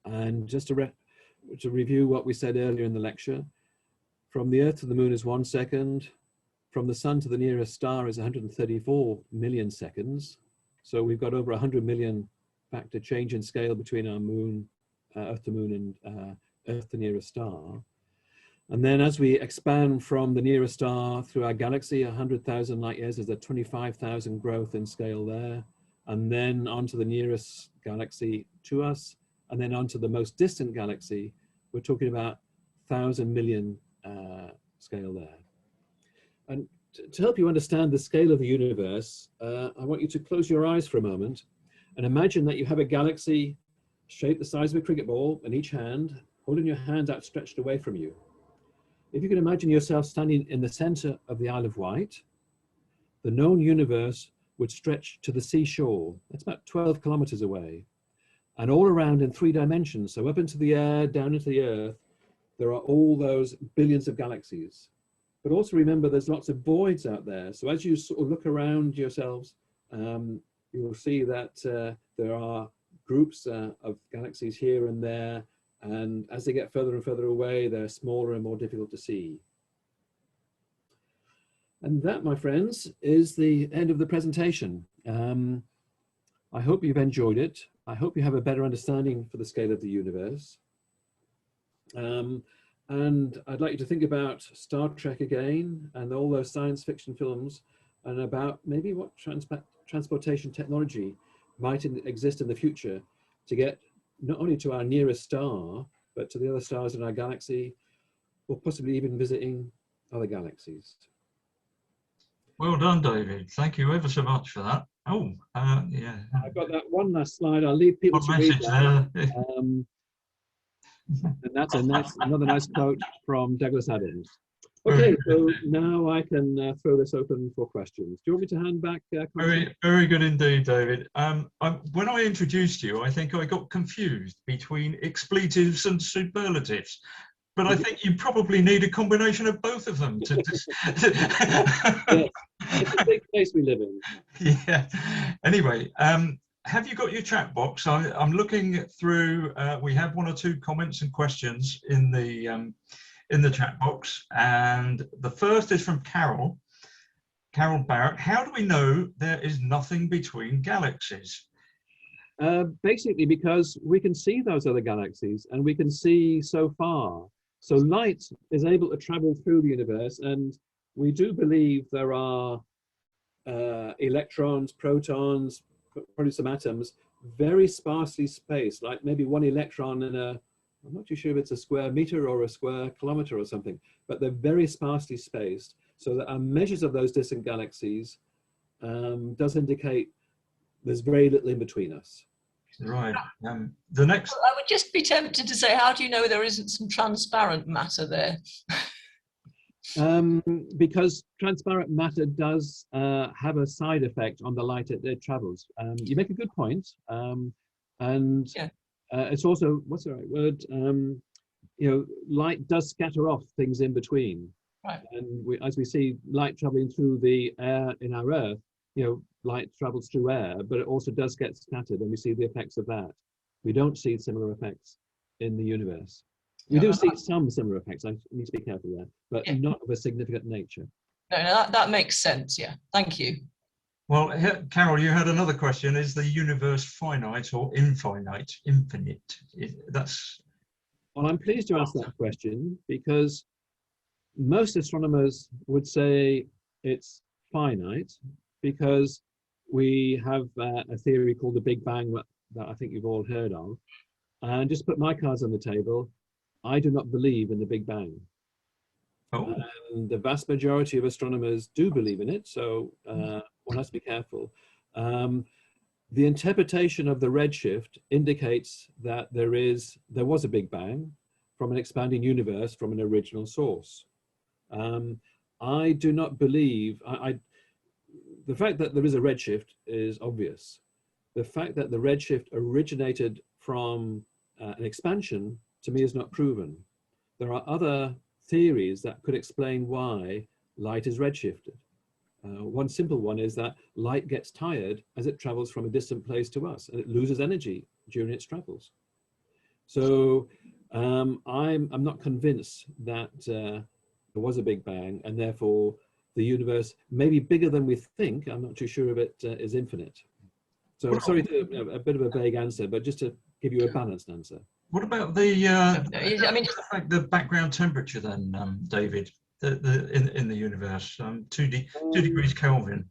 And just to review what we said earlier in the lecture, from the Earth to the Moon is 1 second, from the Sun to the nearest star is 134 million seconds. So we've got over 100 million factor change in scale between our moon, Earth to Moon, and Earth to nearest star. And then as we expand from the nearest star through our galaxy, 100,000 light years is a 25,000 growth in scale there. And then onto the nearest galaxy to us, and then onto the most distant galaxy, we're talking about 1,000 million scale there. And to help you understand the scale of the universe, I want you to close your eyes for a moment and imagine that you have a galaxy shaped the size of a cricket ball in each hand, holding your hand outstretched away from you. If you can imagine yourself standing in the center of the Isle of Wight, the known universe would stretch to the seashore. That's about 12 kilometers away. And all around in 3 dimensions, so up into the air, down into the earth, there are all those billions of galaxies. But also remember, there's lots of voids out there. So as you sort of look around yourselves, you will see that there are groups of galaxies here and there. And as they get further and further away, they're smaller and more difficult to see. And that, my friends, is the end of the presentation. I hope you've enjoyed it. I hope you have a better understanding for the scale of the universe. And I'd like you to think about Star Trek again and all those science fiction films, and about maybe what transportation technology might exist in the future to get not only to our nearest star, but to the other stars in our galaxy, or possibly even visiting other galaxies. Well done, David. Thank you ever so much for that. Oh, yeah. I've got that one last slide. I'll leave people to read that. And that's another nice quote from Douglas Adams. Okay, so now I can throw this open for questions. Do you want me to hand back? Very good indeed, David. When I introduced you, I think I got confused between expletives and superlatives. But I think you probably need a combination of both of them. Yes, it's a big place we live in. Yeah. Anyway, have you got your chat box? I'm looking through. We have 1 or 2 comments and questions in the chat box, and the first is from Carol Barrett. How do we know there is nothing between galaxies? Basically because we can see those other galaxies and we can see so far. So light is able to travel through the universe, and we do believe there are electrons, protons, probably some atoms, very sparsely spaced, like maybe one electron in a, I'm not too sure if it's a square meter or a square kilometer or something, but they're very sparsely spaced, so that our measures of those distant galaxies does indicate there's very little in between us. Right. The next. I would just be tempted to say, how do you know there isn't some transparent matter there? Because transparent matter does have a side effect on the light it travels. You make a good point. And yeah. It's also, what's the right word? You know, light does scatter off things in between. Right. And as we see light traveling through the air in our Earth, you know, light travels through air, but it also does get scattered, and we see the effects of that. We don't see similar effects in the universe. We do see some similar effects, I need to be careful there, but not of a significant nature. No, that makes sense, yeah. Thank you. Well, Carol, you had another question. Is the universe finite or infinite? Infinite? Well, I'm pleased to ask that question, because most astronomers would say it's finite, because we have a theory called the Big Bang that I think you've all heard of. And just put my cards on the table, I do not believe in the Big Bang. Oh. And the vast majority of astronomers do believe in it, so one has to be careful. The interpretation of the redshift indicates that there was a Big Bang from an expanding universe from an original source. I do not believe, the fact that there is a redshift is obvious. The fact that the redshift originated from an expansion, to me, is not proven. There are other theories that could explain why light is redshifted. One simple one is that light gets tired as it travels from a distant place to us, and it loses energy during its travels. So I'm not convinced that there was a Big Bang, and therefore the universe may be bigger than we think. I'm not too sure if it is infinite. So sorry to a bit of a vague answer, but just to give you a balanced answer. What about the background temperature then, David, in the universe, 2 degrees Kelvin?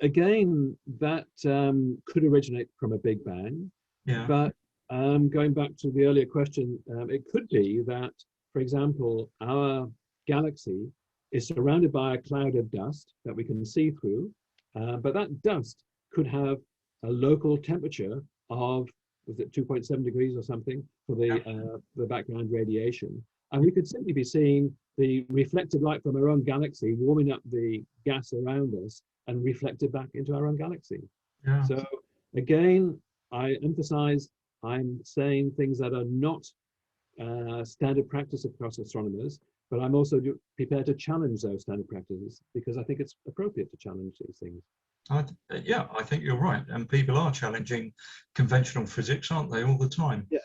Again, that could originate from a Big Bang. Yeah. But going back to the earlier question, it could be that, for example, our galaxy is surrounded by a cloud of dust that we can see through, but that dust could have a local temperature of, was it 2.7 degrees or something for the background radiation, and we could simply be seeing the reflected light from our own galaxy warming up the gas around us and reflected back into our own galaxy. Yeah. So again, I emphasize, I'm saying things that are not standard practice across astronomers, but I'm also prepared to challenge those standard practices, because I think it's appropriate to challenge these things. Yeah, I think you're right. And people are challenging conventional physics, aren't they, all the time? Yeah.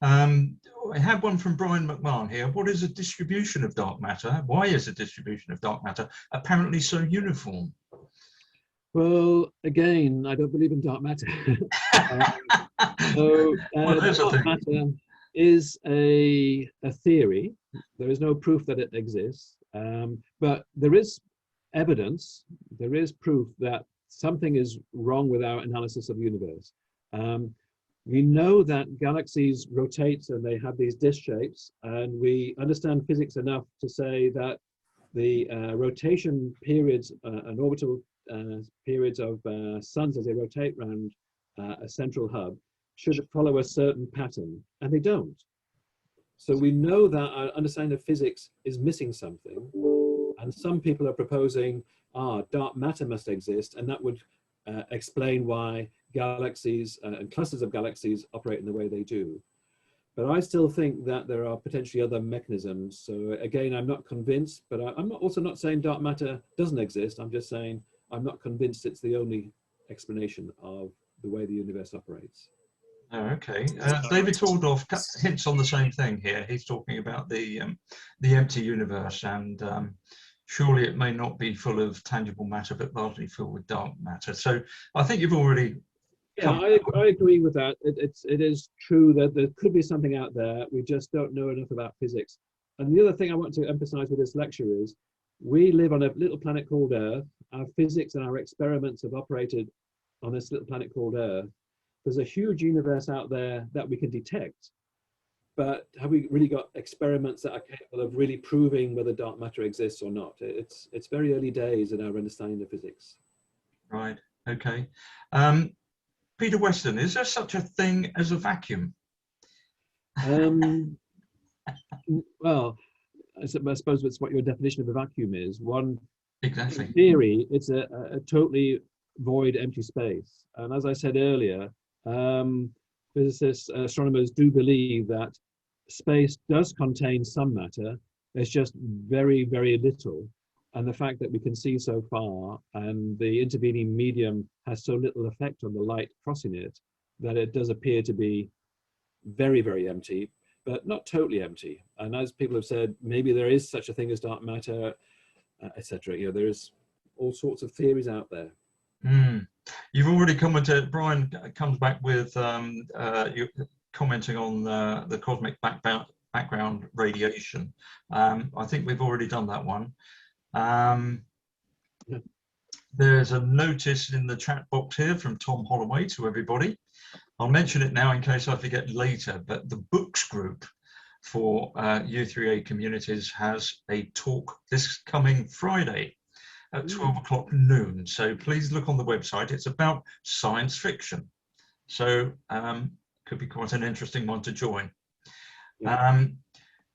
I have one from Brian McMahon here. What is a distribution of dark matter? Why is a distribution of dark matter apparently so uniform? Well, again, I don't believe in dark matter. Dark matter is a theory. There is no proof that it exists, but there is evidence, there is proof that something is wrong with our analysis of the universe. We know that galaxies rotate and they have these disk shapes, and we understand physics enough to say that the rotation periods and orbital periods of suns as they rotate around a central hub should follow a certain pattern, and they don't. So we know that our understanding of physics is missing something, and some people are proposing, dark matter must exist, and that would explain why galaxies and clusters of galaxies operate in the way they do. But I still think that there are potentially other mechanisms. So again, I'm not convinced, but I'm also not saying dark matter doesn't exist. I'm just saying I'm not convinced it's the only explanation of the way the universe operates. Oh, okay. David Tordorf hints on the same thing here. He's talking about the empty universe, and surely it may not be full of tangible matter, but largely filled with dark matter. So I think you've already... Yeah, I agree with that. It is true that there could be something out there. We just don't know enough about physics. And the other thing I want to emphasize with this lecture is we live on a little planet called Earth. Our physics and our experiments have operated on this little planet called Earth. There's a huge universe out there that we can detect, but have we really got experiments that are capable of really proving whether dark matter exists or not? It's very early days in our understanding of physics. Right. Okay. Peter Weston, is there such a thing as a vacuum? Well, I suppose that's what your definition of a vacuum is. One, Exactly. in theory, it's a totally void, empty space. And as I said earlier, physicists, astronomers do believe that space does contain some matter. There's just very, very little. And the fact that we can see so far and the intervening medium has so little effect on the light crossing it, that it does appear to be very, very empty, but not totally empty. And as people have said, maybe there is such a thing as dark matter, etc. You know, there's all sorts of theories out there. You've already commented. Brian comes back with you commenting on the cosmic background radiation. I think we've already done that one. There's a notice in the chat box here from Tom Holloway to everybody. I'll mention it now in case I forget later, but the books group for U3A communities has a talk this coming Friday at 12 o'clock noon. So please look on the website. It's about science fiction. So could be quite an interesting one to join.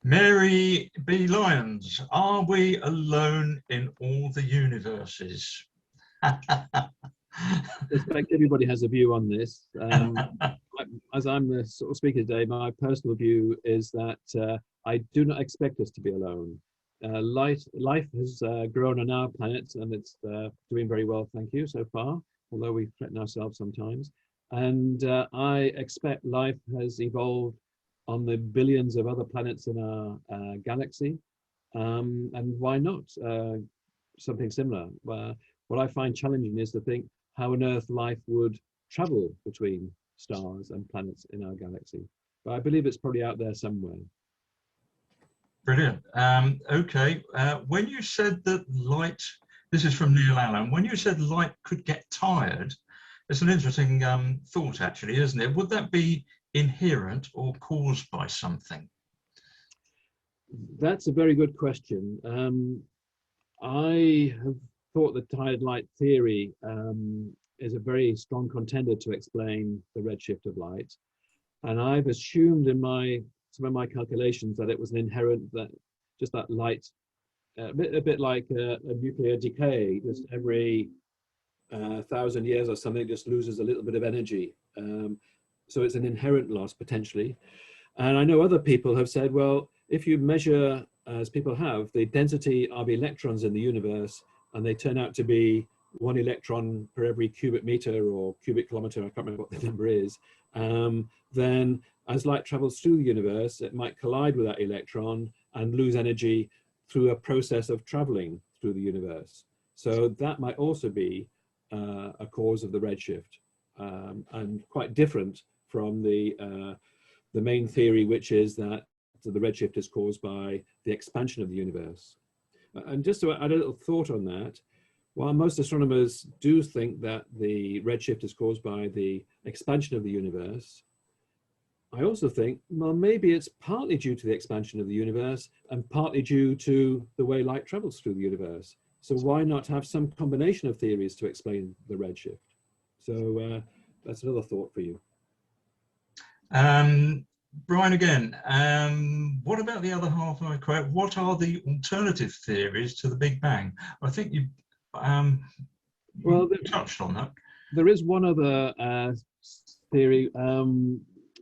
Mary B. Lyons, are we alone in all the universes? I suspect everybody has a view on this. As I'm the sort of speaker today, my personal view is that I do not expect us to be alone. Life has grown on our planet, and it's doing very well, thank you, so far, although we threaten ourselves sometimes. And I expect life has evolved on the billions of other planets in our galaxy. And why not something similar? What I find challenging is to think how on earth life would travel between stars and planets in our galaxy. But I believe it's probably out there somewhere. Brilliant. Okay. When you said that light, this is from Neil Allen, when you said light could get tired, it's an interesting thought actually, isn't it? Would that be inherent or caused by something? That's a very good question. I have thought the tired light theory is a very strong contender to explain the redshift of light. And I've assumed in some of my calculations that it was an inherent, that light, a bit like a nuclear decay, just every 1,000 years or something, just loses a little bit of energy. So it's an inherent loss potentially. And I know other people have said, well, if you measure, as people have, the density of electrons in the universe, and they turn out to be 1 electron per every cubic meter or cubic kilometer, I can't remember what the number is, then as light travels through the universe, it might collide with that electron and lose energy through a process of traveling through the universe. So that might also be a cause of the redshift, and quite different from the main theory, which is that the redshift is caused by the expansion of the universe. And just to add a little thought on that, while most astronomers do think that the redshift is caused by the expansion of the universe, I also think, well, maybe it's partly due to the expansion of the universe and partly due to the way light travels through the universe. So why not have some combination of theories to explain the redshift? So that's another thought for you. Brian, again, what about the other half? What are the alternative theories to the Big Bang? I think you touched on that. There is one other theory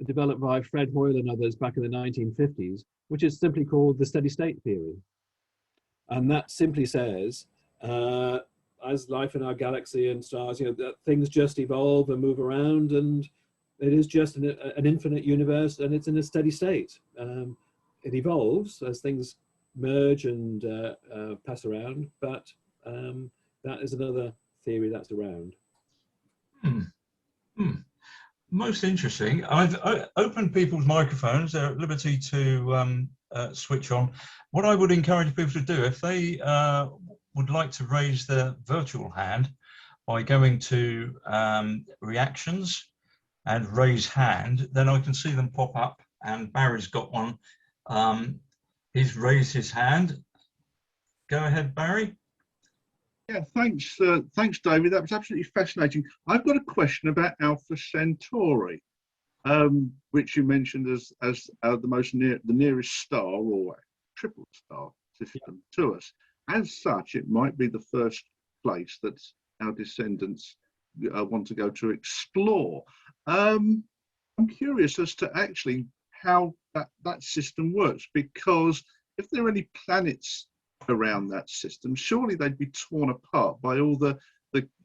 developed by Fred Hoyle and others back in the 1950s, which is simply called the steady state theory. And that simply says, as life in our galaxy and stars, that things just evolve and move around, and it is just an infinite universe, and it's in a steady state. It evolves as things merge and pass around, but that is another theory that's around. Most interesting. I've opened people's microphones. They're at liberty to switch on. What I would encourage people to do, if they would like to raise their virtual hand, by going to reactions and raise hand, then I can see them pop up, and Barry's got one. He's raised his hand. Go ahead, Barry. Yeah, thanks, David. That was absolutely fascinating. I've got a question about Alpha Centauri, which you mentioned as the nearest star or triple star system to us. As such, it might be the first place that our descendants want to go to explore. I'm curious as to actually how that system works, because if there are any planets around that system, surely they'd be torn apart by all the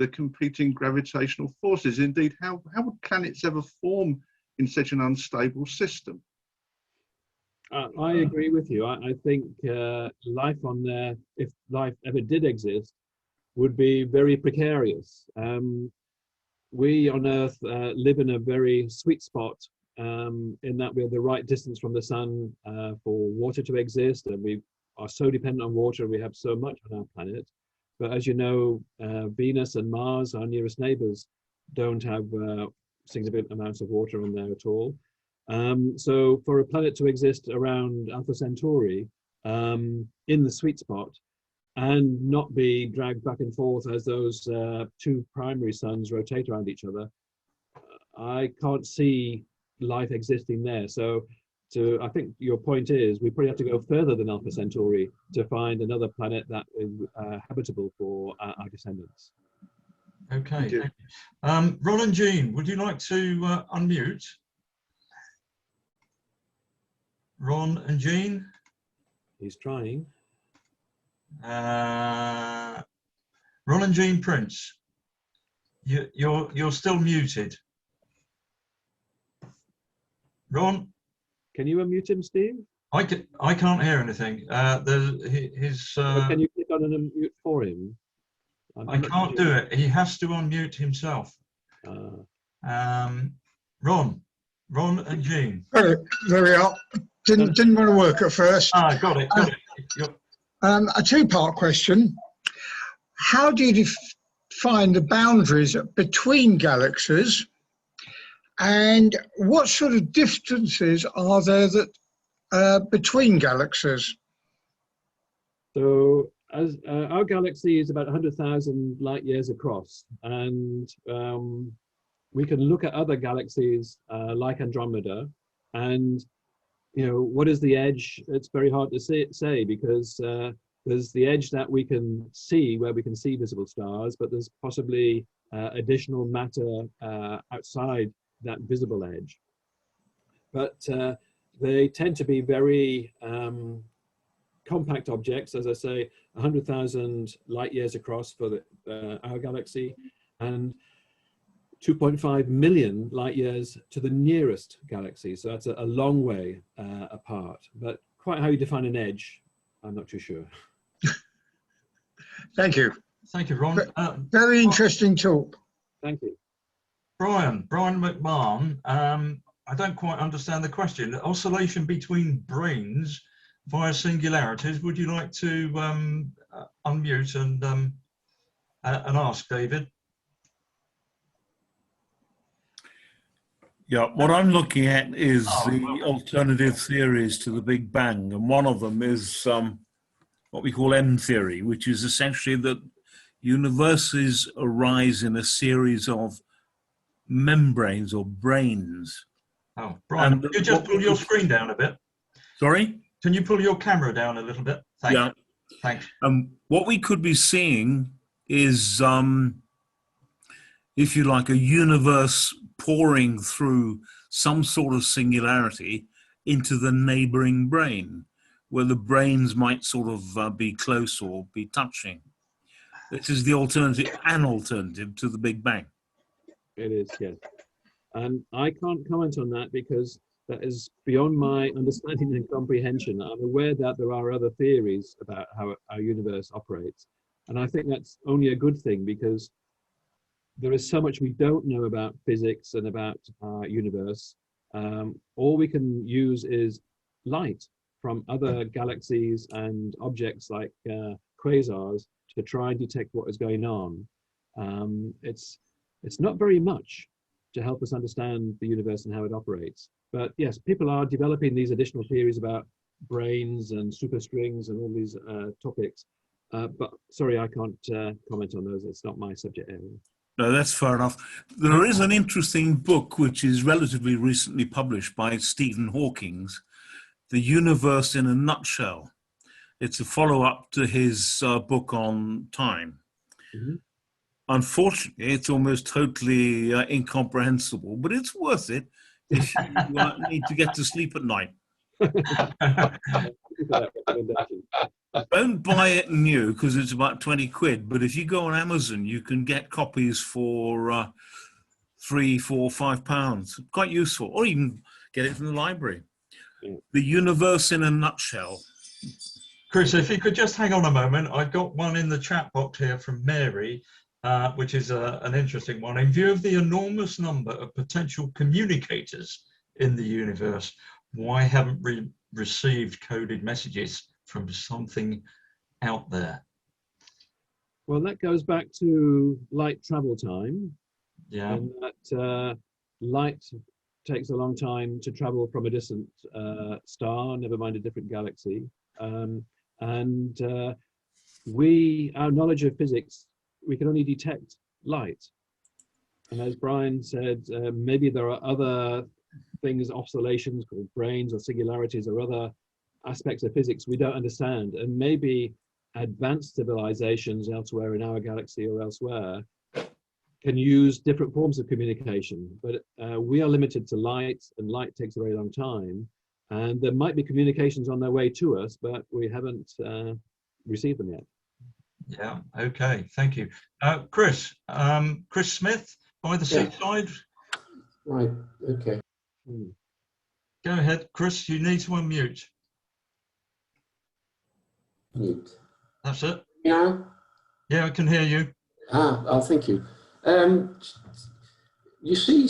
competing gravitational forces. Indeed, how would planets ever form in such an unstable system? I agree with you. I think life on there, if life ever did exist, would be very precarious. We on Earth live in a very sweet spot in that we're the right distance from the sun for water to exist, and we are so dependent on water. We have so much on our planet. But as you know, Venus and Mars, our nearest neighbors, don't have significant amounts of water on there at all. So for a planet to exist around Alpha Centauri in the sweet spot and not be dragged back and forth as those two primary suns rotate around each other, I can't see life existing there. So I think your point is we probably have to go further than Alpha Centauri to find another planet that is habitable for our descendants. Okay. Ron and Jean, would you like to unmute? Ron and Jean? He's trying. Ron and Jean Prince, you're still muted. Ron? Can you unmute him, Steve? I can't hear anything. Can you click on an unmute for him? I can't do it. He has to unmute himself. Ron and Jean. Oh, there we are. Didn't want to work at first. Got it. A two-part question. How do you define the boundaries between galaxies, and what sort of distances are there that between galaxies? So as our galaxy is about 100,000 light years across, and we can look at other galaxies like Andromeda, and what is the edge? It's very hard to say because there's the edge that we can see, where we can see visible stars, but there's possibly additional matter outside that visible edge. But they tend to be very compact objects, as I say, 100,000 light years across for our galaxy, and 2.5 million light years to the nearest galaxy. So that's a long way apart. But quite how you define an edge, I'm not too sure. Thank you. Thank you, Ron. Very interesting talk. Thank you. Brian McMahon, I don't quite understand the question. The oscillation between branes via singularities. Would you like to unmute and ask David? Yeah, what I'm looking at is the alternative theories to the Big Bang, and one of them is what we call M theory, which is essentially that universes arise in a series of membranes or branes. Oh, Brian, can you just pull your screen down a bit? Sorry? Can you pull your camera down a little bit? Thanks. What we could be seeing is, if you like, a universe pouring through some sort of singularity into the neighboring brane, where the branes might sort of be close or be touching. This is the alternative, an alternative to the Big Bang. It is, yes. And I can't comment on that because that is beyond my understanding and comprehension. I'm aware that there are other theories about how our universe operates. And I think that's only a good thing, because there is so much we don't know about physics and about our universe. All we can use is light from other galaxies and objects like quasars to try and detect what is going on. It's not very much to help us understand the universe and how it operates. But yes, people are developing these additional theories about brains and superstrings and all these topics. But sorry, I can't comment on those. It's not my subject area. No, that's fair enough. There is an interesting book which is relatively recently published by Stephen Hawking, The Universe in a Nutshell. It's a follow-up to his book on time. Mm-hmm. Unfortunately, it's almost totally incomprehensible, but it's worth it if you need to get to sleep at night. Don't buy it new because it's about 20 quid, but if you go on Amazon, you can get copies for £3, £4, £5. Quite useful, or even get it from the library. The Universe in a Nutshell. Chris, if you could just hang on a moment, I've got one in the chat box here from Mary, which is an interesting one. In view of the enormous number of potential communicators in the universe, why haven't we received coded messages from something out there? Well, that goes back to light travel time. Yeah. And that light takes a long time to travel from a distant star, never mind a different galaxy. Our knowledge of physics, we can only detect light. And as Brian said, maybe there are other things, oscillations called brains or singularities or other aspects of physics we don't understand. And maybe advanced civilizations elsewhere in our galaxy or elsewhere can use different forms of communication. But we are limited to light, and light takes a very long time. And there might be communications on their way to us, but we haven't received them yet. Yeah, okay, thank you. Chris Smith, by the seaside. Right, okay. Go ahead, Chris, you need to unmute. Mute. That's it. Yeah? Yeah, I can hear you. Oh, thank you. You see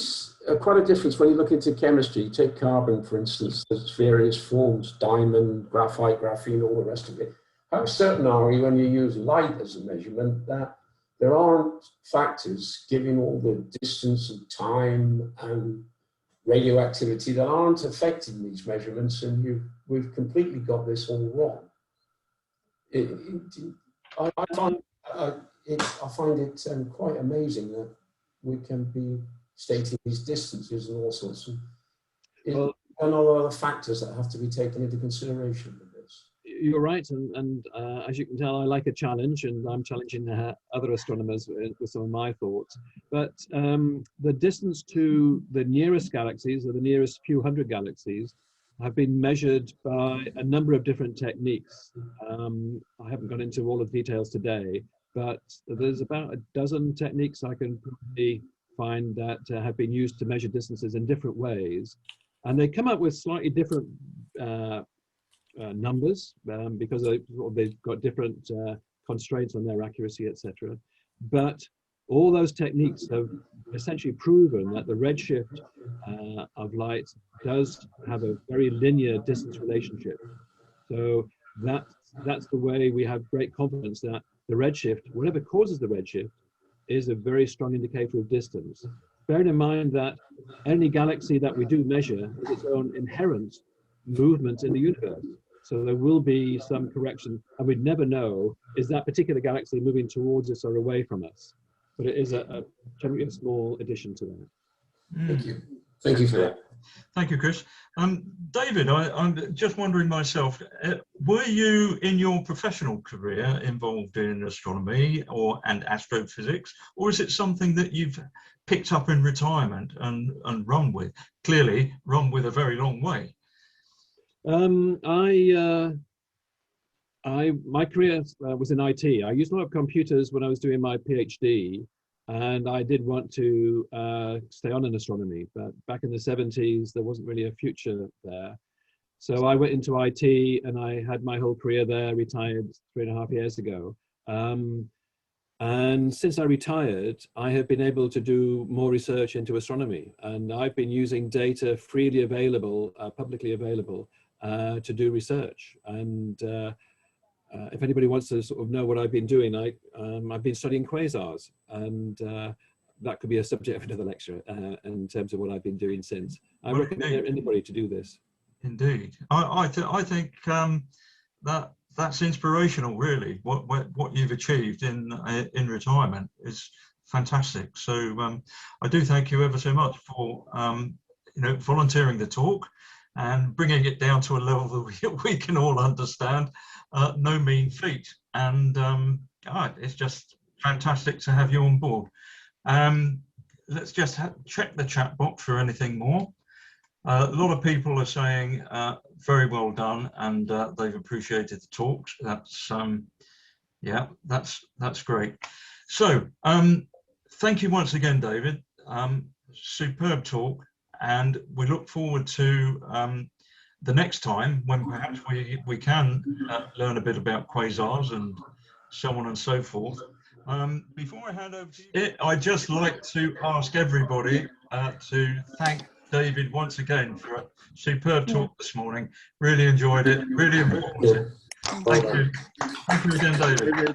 quite a difference when you look into chemistry. You take carbon, for instance, there's various forms, diamond, graphite, graphene, all the rest of it. How certain are you when you use light as a measurement that there aren't factors giving all the distance and time and radioactivity that aren't affecting these measurements, and we've completely got this all wrong? I find it quite amazing that we can be stating these distances and all sorts of, and all other factors that have to be taken into consideration with this. You're right, and as you can tell, I like a challenge, and I'm challenging other astronomers with some of my thoughts. But the distance to the nearest galaxies, or the nearest few hundred galaxies, have been measured by a number of different techniques. I haven't gone into all of the details today, but there's about a dozen techniques I can probably find that have been used to measure distances in different ways. And they come up with slightly different numbers because they've got different constraints on their accuracy, etc. But all those techniques have essentially proven that the redshift of light does have a very linear distance relationship. So that's the way we have great confidence that the redshift, whatever causes the redshift, is a very strong indicator of distance. Bearing in mind that any galaxy that we do measure has its own inherent movement in the universe. So there will be some correction, and we'd never know, is that particular galaxy moving towards us or away from us? But it is generally a small addition to that. Thank you. Thank you for that. Thank you, Chris. David, I'm just wondering myself, were you in your professional career involved in astronomy and astrophysics, or is it something that you've picked up in retirement and run with? Clearly run with a very long way. My career was in IT. I used a lot of computers when I was doing my PhD, and I did want to stay on in astronomy, but back in the 70s, there wasn't really a future there. So I went into IT, and I had my whole career there, retired 3.5 years ago. And since I retired, I have been able to do more research into astronomy, and I've been using data freely available, publicly available, to do research. And if anybody wants to sort of know what I've been doing, I've been studying quasars, and that could be a subject of another lecture in terms of what I've been doing since. I recommend anybody to do this. Indeed, I think that's inspirational. Really, what you've achieved in retirement is fantastic. So I do thank you ever so much for volunteering the talk and bringing it down to a level that we can all understand. No mean feat, and it's just fantastic to have you on board. Let's just check the chat box for anything more. A lot of people are saying very well done, and they've appreciated the talks. That's yeah, that's great. So thank you once again, David. Superb talk, and we look forward to the next time when perhaps we can learn a bit about quasars and so on and so forth. Before I hand over to you, I'd just like to ask everybody to thank David once again for a superb talk this morning. Really enjoyed it, really informative. Thank you. Thank you again, David.